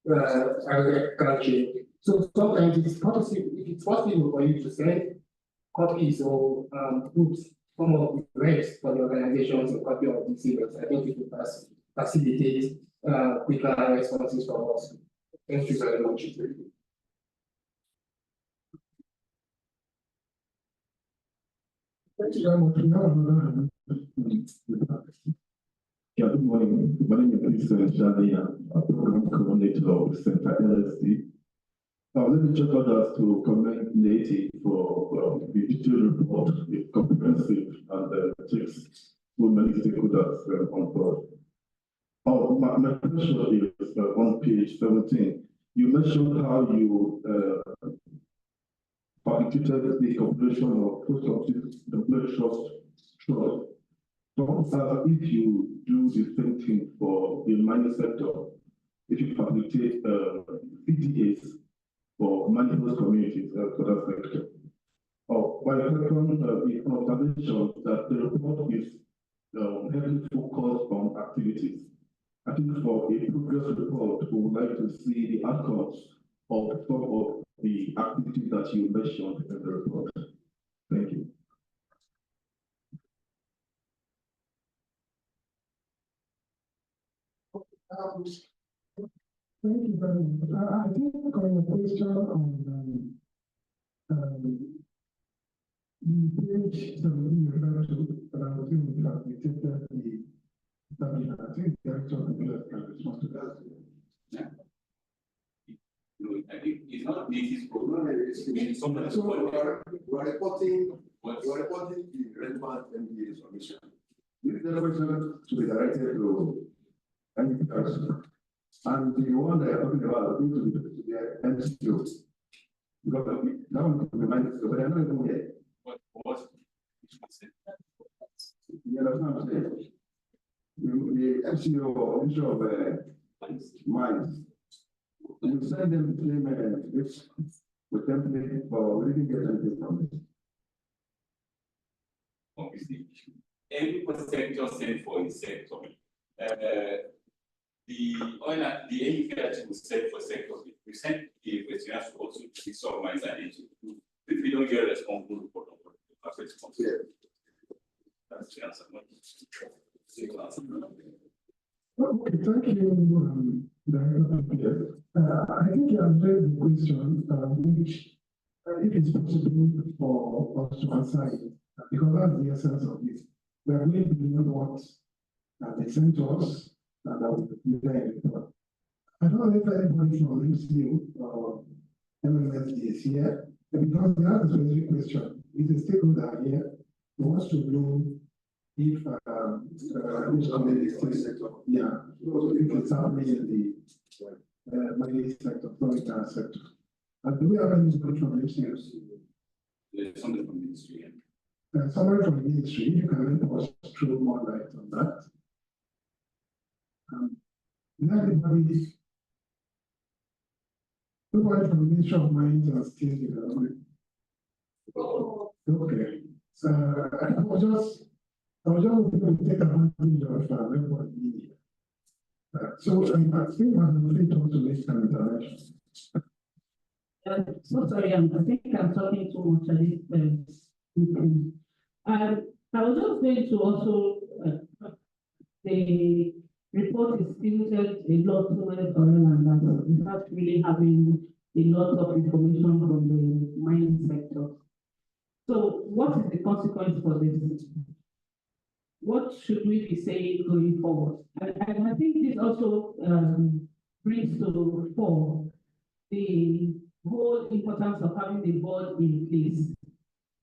the country. So sometimes it's possible, if it's possible for you to send copies or put some of the reps for the organizations a copy of these emails, I think it will facilitate quicker responses from us. Thank you very much. Thank you very much. We have another hand. Yeah, good morning. My name is Mr. Shani, a program coordinator of Center LSD. Let me just others to commend Neiti for the detailed report. It's comprehensive and takes so many stakeholders on board. My question is on page 17. You mentioned how you facilitated the completion of post-complete trust. So if you do the same thing for the mining sector, if you facilitate PDAs for mining communities for that sector. By the second, the observation that the report is heavily focused on activities. I think for a progress report, we would like to see the outcomes of some of the activities that you mentioned in the report. Thank you. Thank you very much. I think on the question on the page 17 referred to, I think we facilitated the I think the director of the can respond to that. Yeah. I think it's not Neiti's program. It's somebody. So we are reporting the relevant MBA information. This is a question to be directed to any person. And the one that you're talking about is going to be to the MCO. Because that one could be minded, but they're not even yet. What? You understand what I'm saying? The MCO, Ministry of Mines, we send them the same with template, but we didn't get anything from it. Obviously, every sector sent for his sector. The oil and the AEPR will send for sectors. We sent the questionnaires to also the sub mines and into. If we don't get a response, we'll report on the response. That's the answer. Okay, thank you, Director. I think you have raised the question, which, if it's possible for us to answer it, because that's the essence of this. We are going to beyond what they sent to us, and that will be there. I don't know if anybody from MCU or MMSD is here, because we have a specific question. Is a stakeholder here who wants to know if this community sector, yeah, if it's happening in the mining sector, foreign sector. And do we have any support from MCU? There's something from the ministry. Somebody from the ministry, you can help us throw more light on that. Nobody from the Ministry of Mines and Steel Development. Okay. I was just going to take advantage of everybody here. So I think I'm free to make an intervention. So sorry, I think I'm talking too much at this meeting. I was just going to also the report is tilted a lot towards oil and gas without really having a lot of information from the mining sector. So what is the consequence for this? What should we be saying going forward? And I think this also brings to fore the whole importance of having the board in place.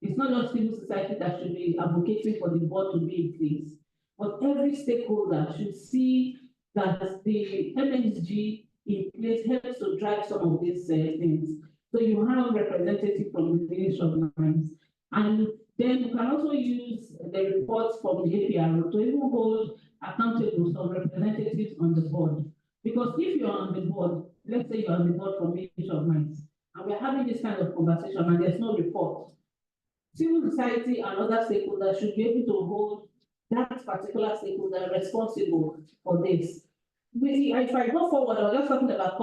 It's not just civil society that should be advocating for the board to be in place, but every stakeholder should see that the MSG in place helps to drive some of these things. So you have representatives from the Ministry of Mines, and then you can also use the reports from the APR to even hold accountable some representatives on the board. Because if you're on the board, let's say you're on the board from Ministry of Mines, and we're having this kind of conversation and there's no report, civil society and other stakeholders should be able to hold that particular stakeholder responsible for this. If I go forward, we're just talking about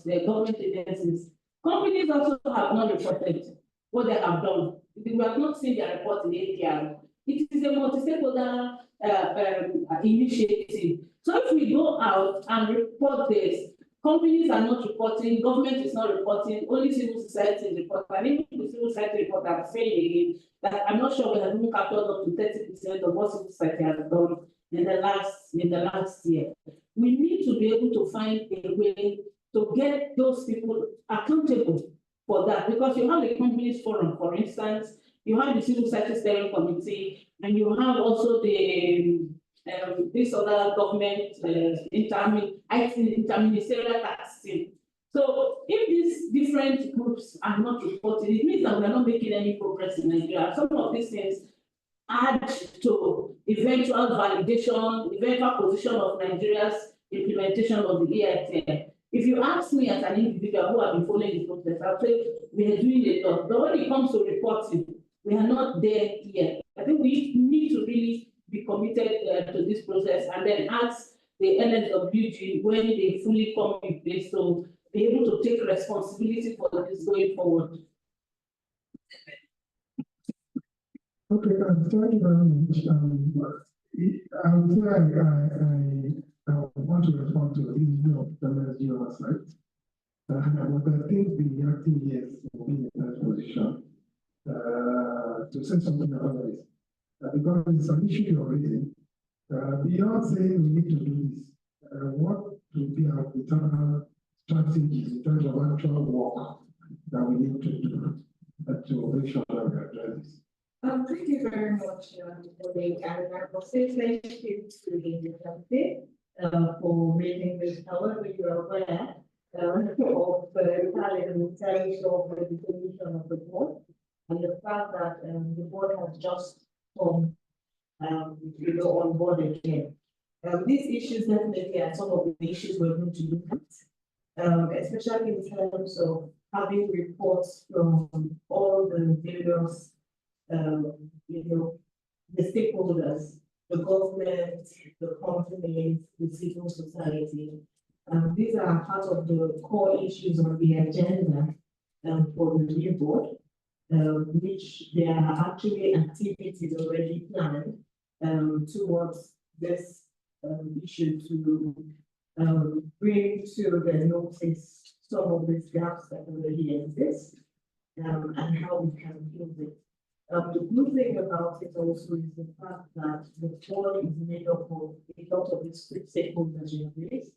the government agencies. Companies also have not reported what they have done. We have not seen their report in the APR. It is a multi-stakeholder initiative. So if we go out and report this, companies are not reporting, government is not reporting, only civil society is reporting. And even the civil society report, I'm saying again, that I'm not sure we have even captured up to 30% of what civil society has done in the last year. We need to be able to find a way to get those people accountable for that, because you have the companies forum, for instance, you have the civil society steering committee, and you have also the this other government interministerial tax team. So if these different groups are not reported, it means that we are not making any progress in Nigeria. Some of these things add to eventual validation, eventual position of Nigeria's implementation of the EITF. If you ask me as an individual who have been following the process, I'll say we are doing a lot. But when it comes to reporting, we are not there yet. I think we need to really be committed to this process and then ask the NSWG when they fully come in place to be able to take responsibility for this going forward. Okay, thank you very much. I would say I want to respond to the issue of the MSG oversight. But I think the acting years will be in that position to say something about this. Because it's an issue you're raising. Beyond saying we need to do this, what would be our internal strategies in terms of actual work that we need to do to make sure that we address this? Thank you very much, colleague, and I will say thank you to the committee for raising this. However, you are aware of the Italian in terms of the dissolution of the board and the fact that the board has just come, on board again. These issues definitely are some of the issues we're going to look at, especially in terms of having reports from all the various the stakeholders, the government, the companies, the civil society. These are part of the core issues on the agenda for the new board, which there are actually activities already planned towards this issue to bring to the notice some of these gaps that already exist and how we can close it. The good thing about it also is the fact that the board is made up of a lot of these stakeholders in place.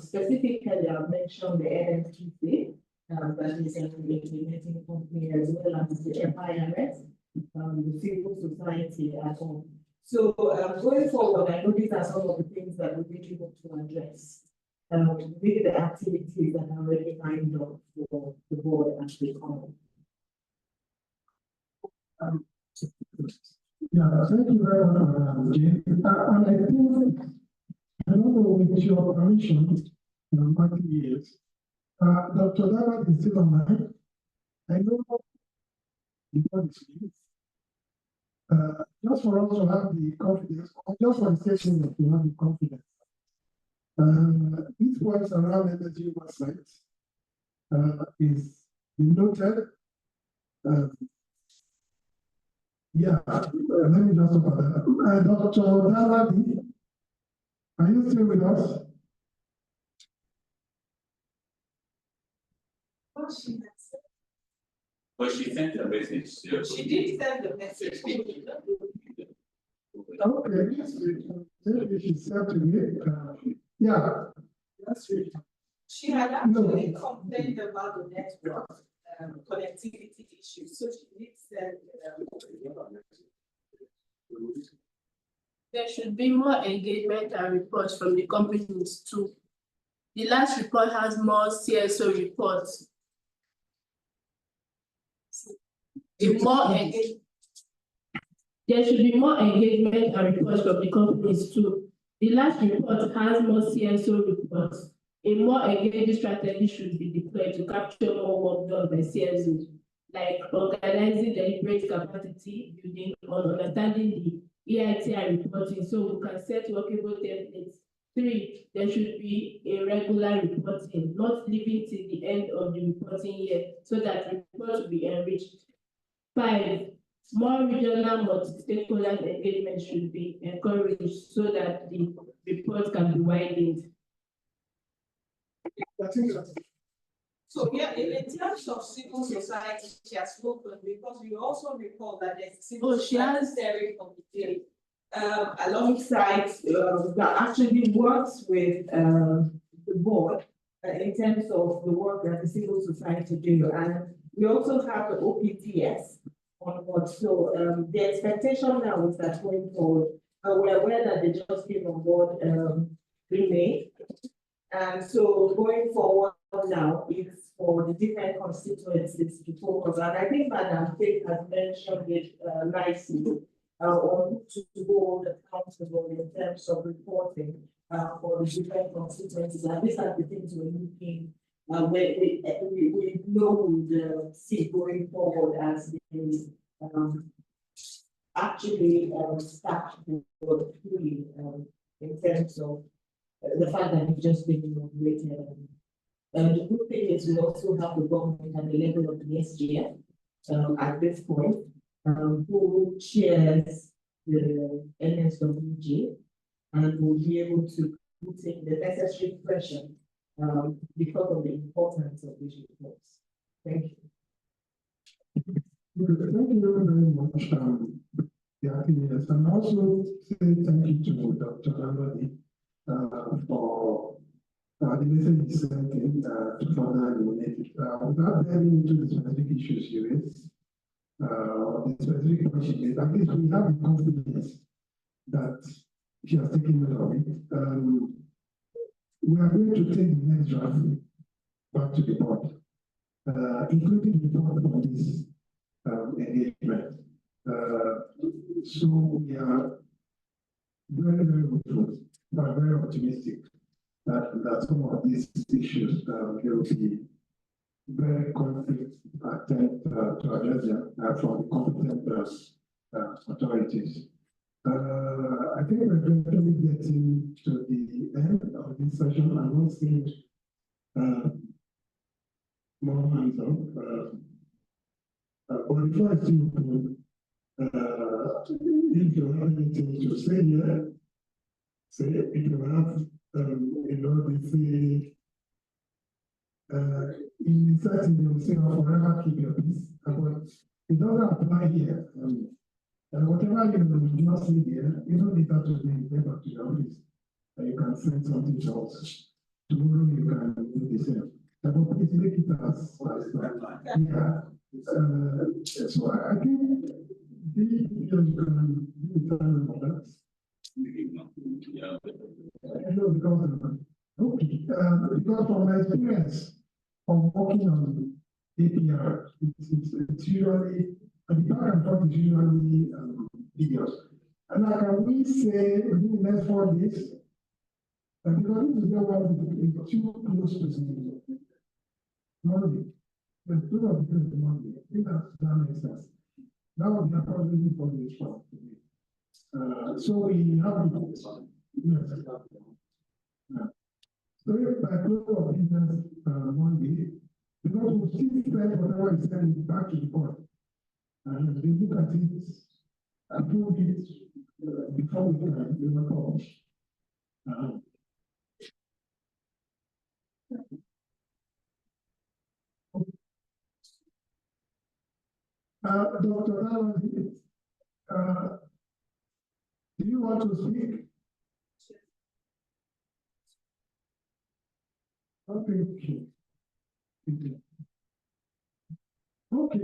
Specifically, I've mentioned the NFTC, that is an implementing company, as well as the FIRS, the civil society at home. So going forward, I know these are some of the things that we really want to address with the activities that are already lined up for the board and the company. Yeah, thank you very much, Jane. And I think, I don't know with your permission, Martin years, Dr. Dara is still online. I know before this meeting, just for us to have the confidence, or just for the session to have the confidence. These points around energy website is noted. Yeah, let me just open that. Dr. Daladi, are you still with us? But she sent a message. She did send the message. Okay, maybe she said to me, yeah, that's it. She had actually complained about the network connectivity issues, so she did send. There should be more engagement and reports from the companies too. The last report has more CSO reports. There should be more engagement and reports from the companies too. The last report has more CSO reports. A more engaging strategy should be deployed to capture more work done by CSOs, like organizing deliberate capacity building on understanding the EIT and reporting so we can set workable templates. 3, there should be a regular reporting, not leaving till the end of the reporting year so that reports will be enriched. 5, more regional multi-stakeholder engagement should be encouraged so that the report can be widened. So yeah, in terms of civil society, she has spoken because we also recall that there's civil society steering committee alongside that actually works with the board in terms of the work that the civil society do, and we also have the OPTS on board. So the expectation now is that going forward, we're aware that they just came on board in May. And so going forward now is for the different constituencies to focus. And I think Madam Faith has mentioned it nicely on to hold accountable in terms of reporting for the different constituencies. And these are the things we're looking we know would see going forward as the actually start for in terms of the fact that we've just been inaugurated. The good thing is we also have the government at the level of the SGF at this point, who chairs the NSWG and will be able to put in the necessary pressure because of the importance of these reports. Thank you. Thank you very much. Yes, and also say thank you to Dr. Lambadi for the message he sent in to further illuminate it. Without delving into the specific issues you raised, the specific questions, at least we have the confidence that she has taken note of it. We are going to take the next draft back to the board, including the report on this engagement. So we are very, very hopeful, but very optimistic that some of these issues will be very conflict attempt to address them from the competent authorities. I think we're gradually getting to the end of this session. I won't see more hands up. But before I see if you have anything to say here, say if you have, they say, in certain they will say, oh, forever keep your peace, but it doesn't apply here. And whatever you just see there, you don't need that to be back to your office. You can send something else. Tomorrow you can do the same. But please make it as yeah. So I think you can do time for that. Because from my experience of working on APR, it's usually, and the back and forth is usually videos. And like we say, within the next 4 days, and because this is the one too close to the Monday, the two of them is Monday. I think that makes sense. That would be approximately 4 days from today. So we have so if by close of business Monday, because we still spend whatever is sent back to the board. And they look at it, approve it before we can publish. Dr. Allen, do you want to speak? Okay. Okay,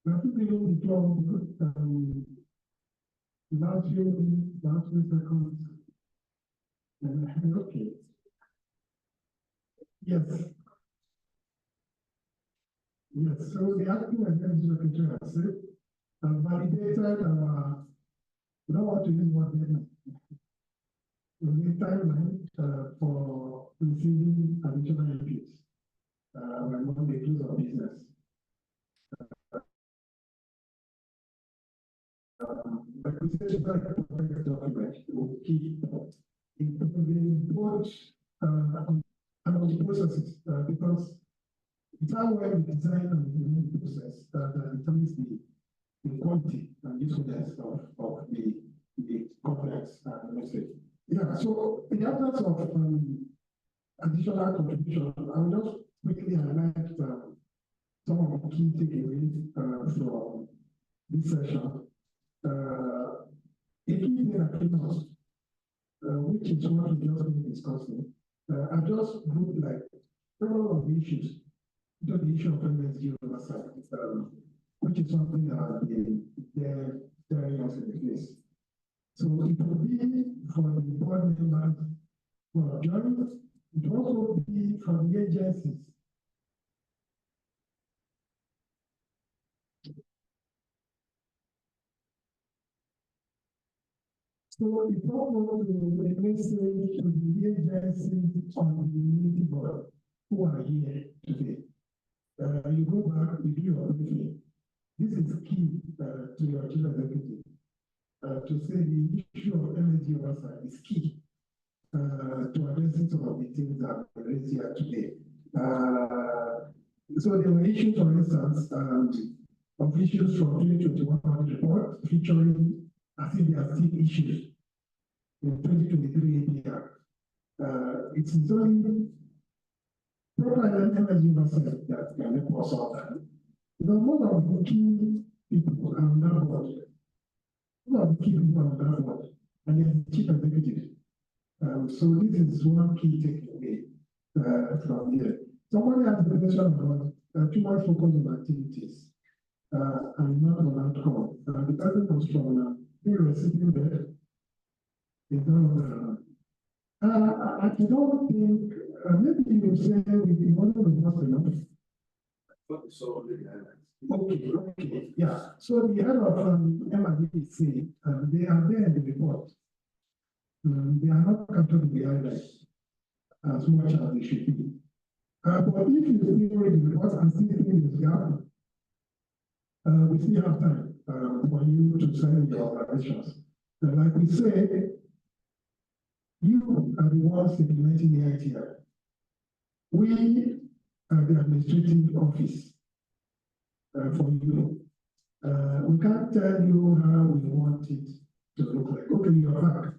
I think we will draw, last few seconds. Okay. Yes. Yes, so the acting identity secretary has said, validated our, we don't want to use what deadline. The timeline for receiving additional inputs when they close our business. But we said it's like a perfect document will keep improving both on the processes because it's how well we design and implement the process that determines the quality and usefulness of the complex message. Yeah, so in the absence of additional contribution, I will just quickly highlight some of the key takeaways from this session. A key thing that came out, which is what we just been discussing, I just grouped like several of the issues. Just the issue of MSG oversight, which is something that has been there staring us in the face. So it will be for the board members who are joining, it will also be for the agencies. So it's also a message to the agencies on the Neiti board who are here today. You go back, you do your briefing. This is key to your chief executive. To say the issue of energy oversight is key to addressing some of the things that are raised here today. So there were issues, for instance, of issues from 2021 report featuring, I think there are still issues in 2023 APR. It's only proper energy oversight that can help us solve that. Because most of the key people are on that board. Most of the key people are on that board, and they're the chief executive. So this is one key takeaway from here. Somebody asked the question about too much focus on activities and not on outcome. The person was from the recipient there. I don't think, maybe you say we want to not enough. Okay, yeah. So the head of MIDC, they are there in the report. They are not captured in the highlights as much as they should be. But if you still read the report and still think this gap, we still have time for you to send your observations. Like we say, you are the ones implementing the ITI. We are the administrative office for you. We can't tell you how we want it to look like. Okay, you're back.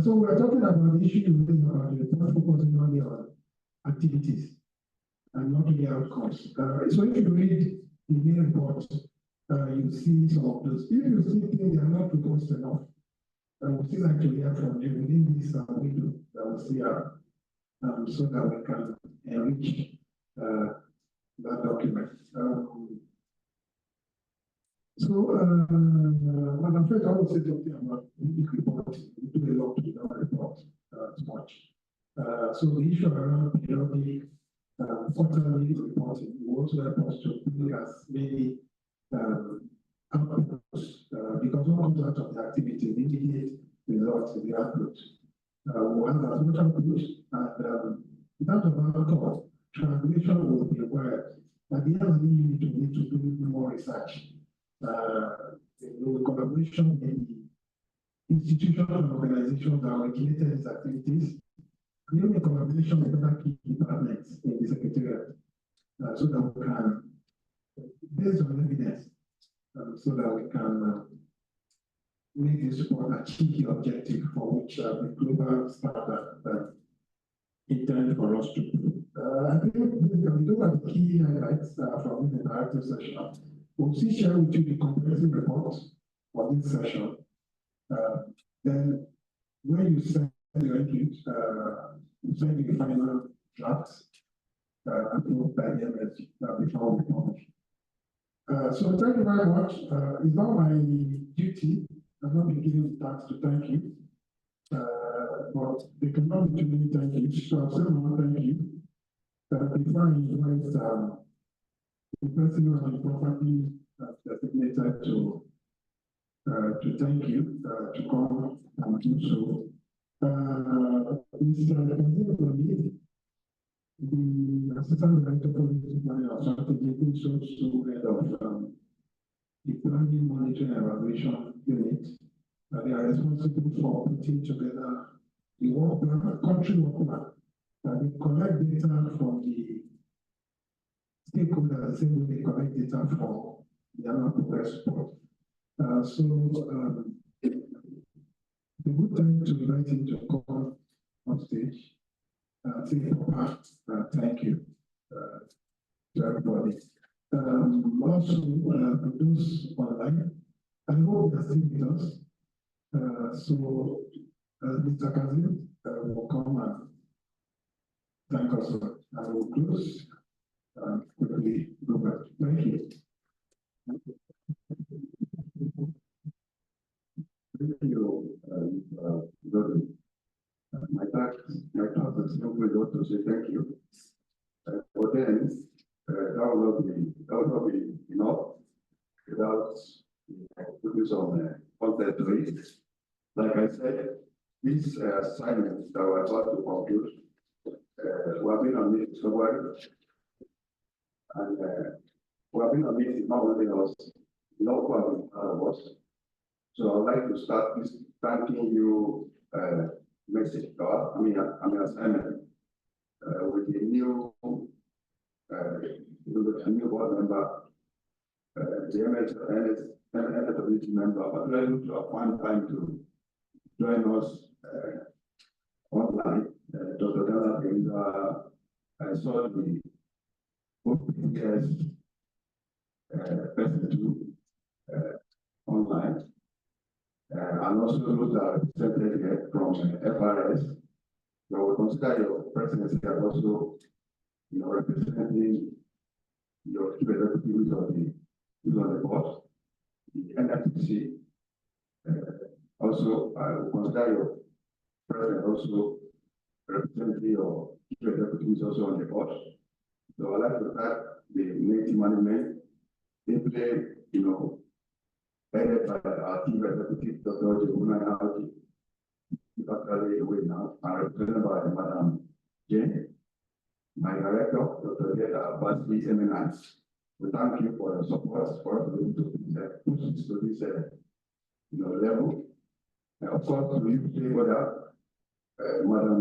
So we're talking about the issue about the report focusing only on activities and not the outcomes. So if you read the main report, you see some of those. If you still think they are not proposed enough, we still like to hear from you within this window that we see so that we can enrich that document. But I'm afraid I will say something about the report. We do a lot to the report too much. So the issue around periodic quarterly reporting will also help us to look at maybe outputs because what comes out of the activity, the immediate results in the output. We'll have as much output and in terms of outcome, translation will be required. At the end of the day, you need to do more research. Collaboration in the institutions and organizations that regulated these activities, creating a collaboration with other key departments in the secretariat so that we can, based on evidence, so that we can make this report achieve the objective for which the global standard intend for us to I think those are the key highlights from the interactive session. We'll see share with you the comprehensive report for this session. Then when you send your entries, you send the final drafts approved by the MS before we publish. So thank you very much. It's not my duty. I'm not beginning the task to thank you. But they cannot be too many thank yous. So I'll say one thank you. Before I invite the person who has properly designated to thank you, to come and do so. Mr. The Assistant Director for the Planning of Strategy is also head of the Planning Monitoring and Evaluation Unit. They are responsible for putting together the work plan, country work plan. They collect data from the stakeholders, same way they collect data for the annual progress report. The good time to invite him to come on stage. Thank you to everybody. Also, for those online, I hope they're still with us. Mr. Kazim will come and thank us. I will close quickly. Robert, thank you. Thank you, Robert. My task is simply just to say thank you. But then, that will not be enough without putting some content to it. Like I said, this assignment that we're about to conclude, we have been on this February, and we have been on this is not only us, who have been part of us. So I'd like to start this thanking you message, assignment with the new board member, the NSWT member, but we're able to find time to join us online. Dr. Dana, I saw the OPS person too online. And also those are represented here from FRS. So we consider your presidency as also, representing your chief executives on the board, the NFTC. Also, I will consider your president also representing your chief executives also on the board. So I'd like to thank the Neiti management. They play, headed by our chief executive, Dr. 20JUN24, actually away now, and represented by Madam Jane, my director, Dr. Deta Bassi Eminence. We thank you for your support for us to be able to push this to this level. And of course, to you, stakeholder, Madam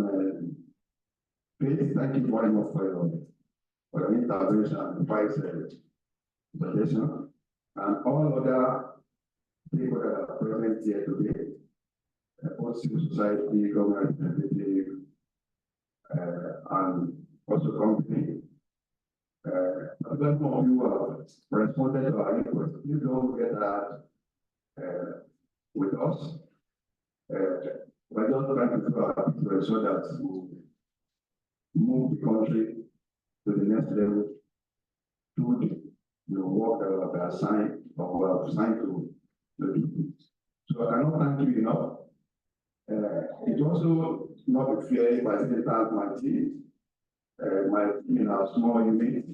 Faith, thank you very much for your intervention and vice suggestion, and all other people that are present here today, both civil society, government representative, and also company. A lot of you have responded to our request. Please don't get that with us. We're just trying to do our best to ensure that we move the country to the next level through the work that we have assigned or we have assigned to the people. So I cannot thank you enough. It also not be fair if I didn't thank my team in our small unit.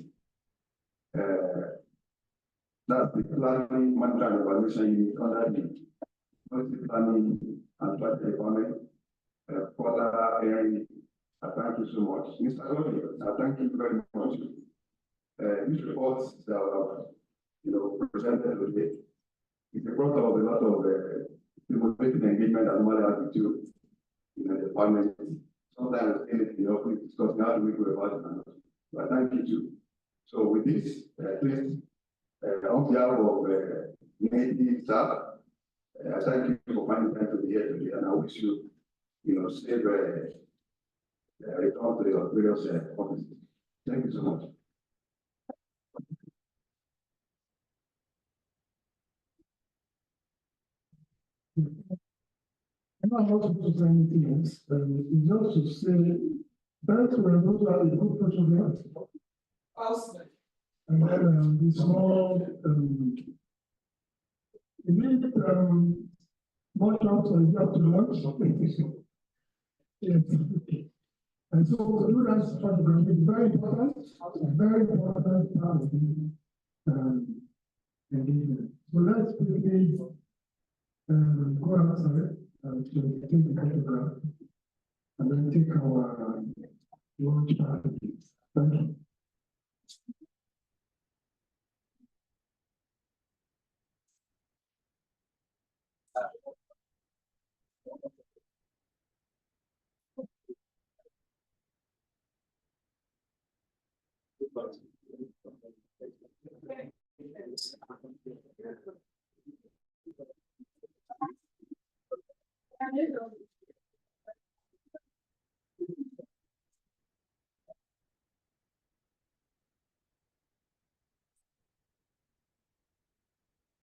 That's the planning, management and evaluation unit under the policy planning and strategy department. Paula, Erin, I thank you so much. Mr. Lodi, I thank you very much. These reports that have presented today, it's a product of a lot of democratic engagement that normally has with you in the department. Sometimes anything we discuss how do we go about it. But thank you too. So with this, please, on behalf of Neiti staff, I thank you for finding time to be here today, and I wish you, safe return to your various offices. Thank you so much. I'm not supposed to say anything else, it's just to say that we're going to have a good photograph. And then the small, much out and you have to lunch. Yes. And so to do that photograph is very important part of the engagement. So let's quickly go outside to take the photograph and then take our lunch party. Thank you. Thank you.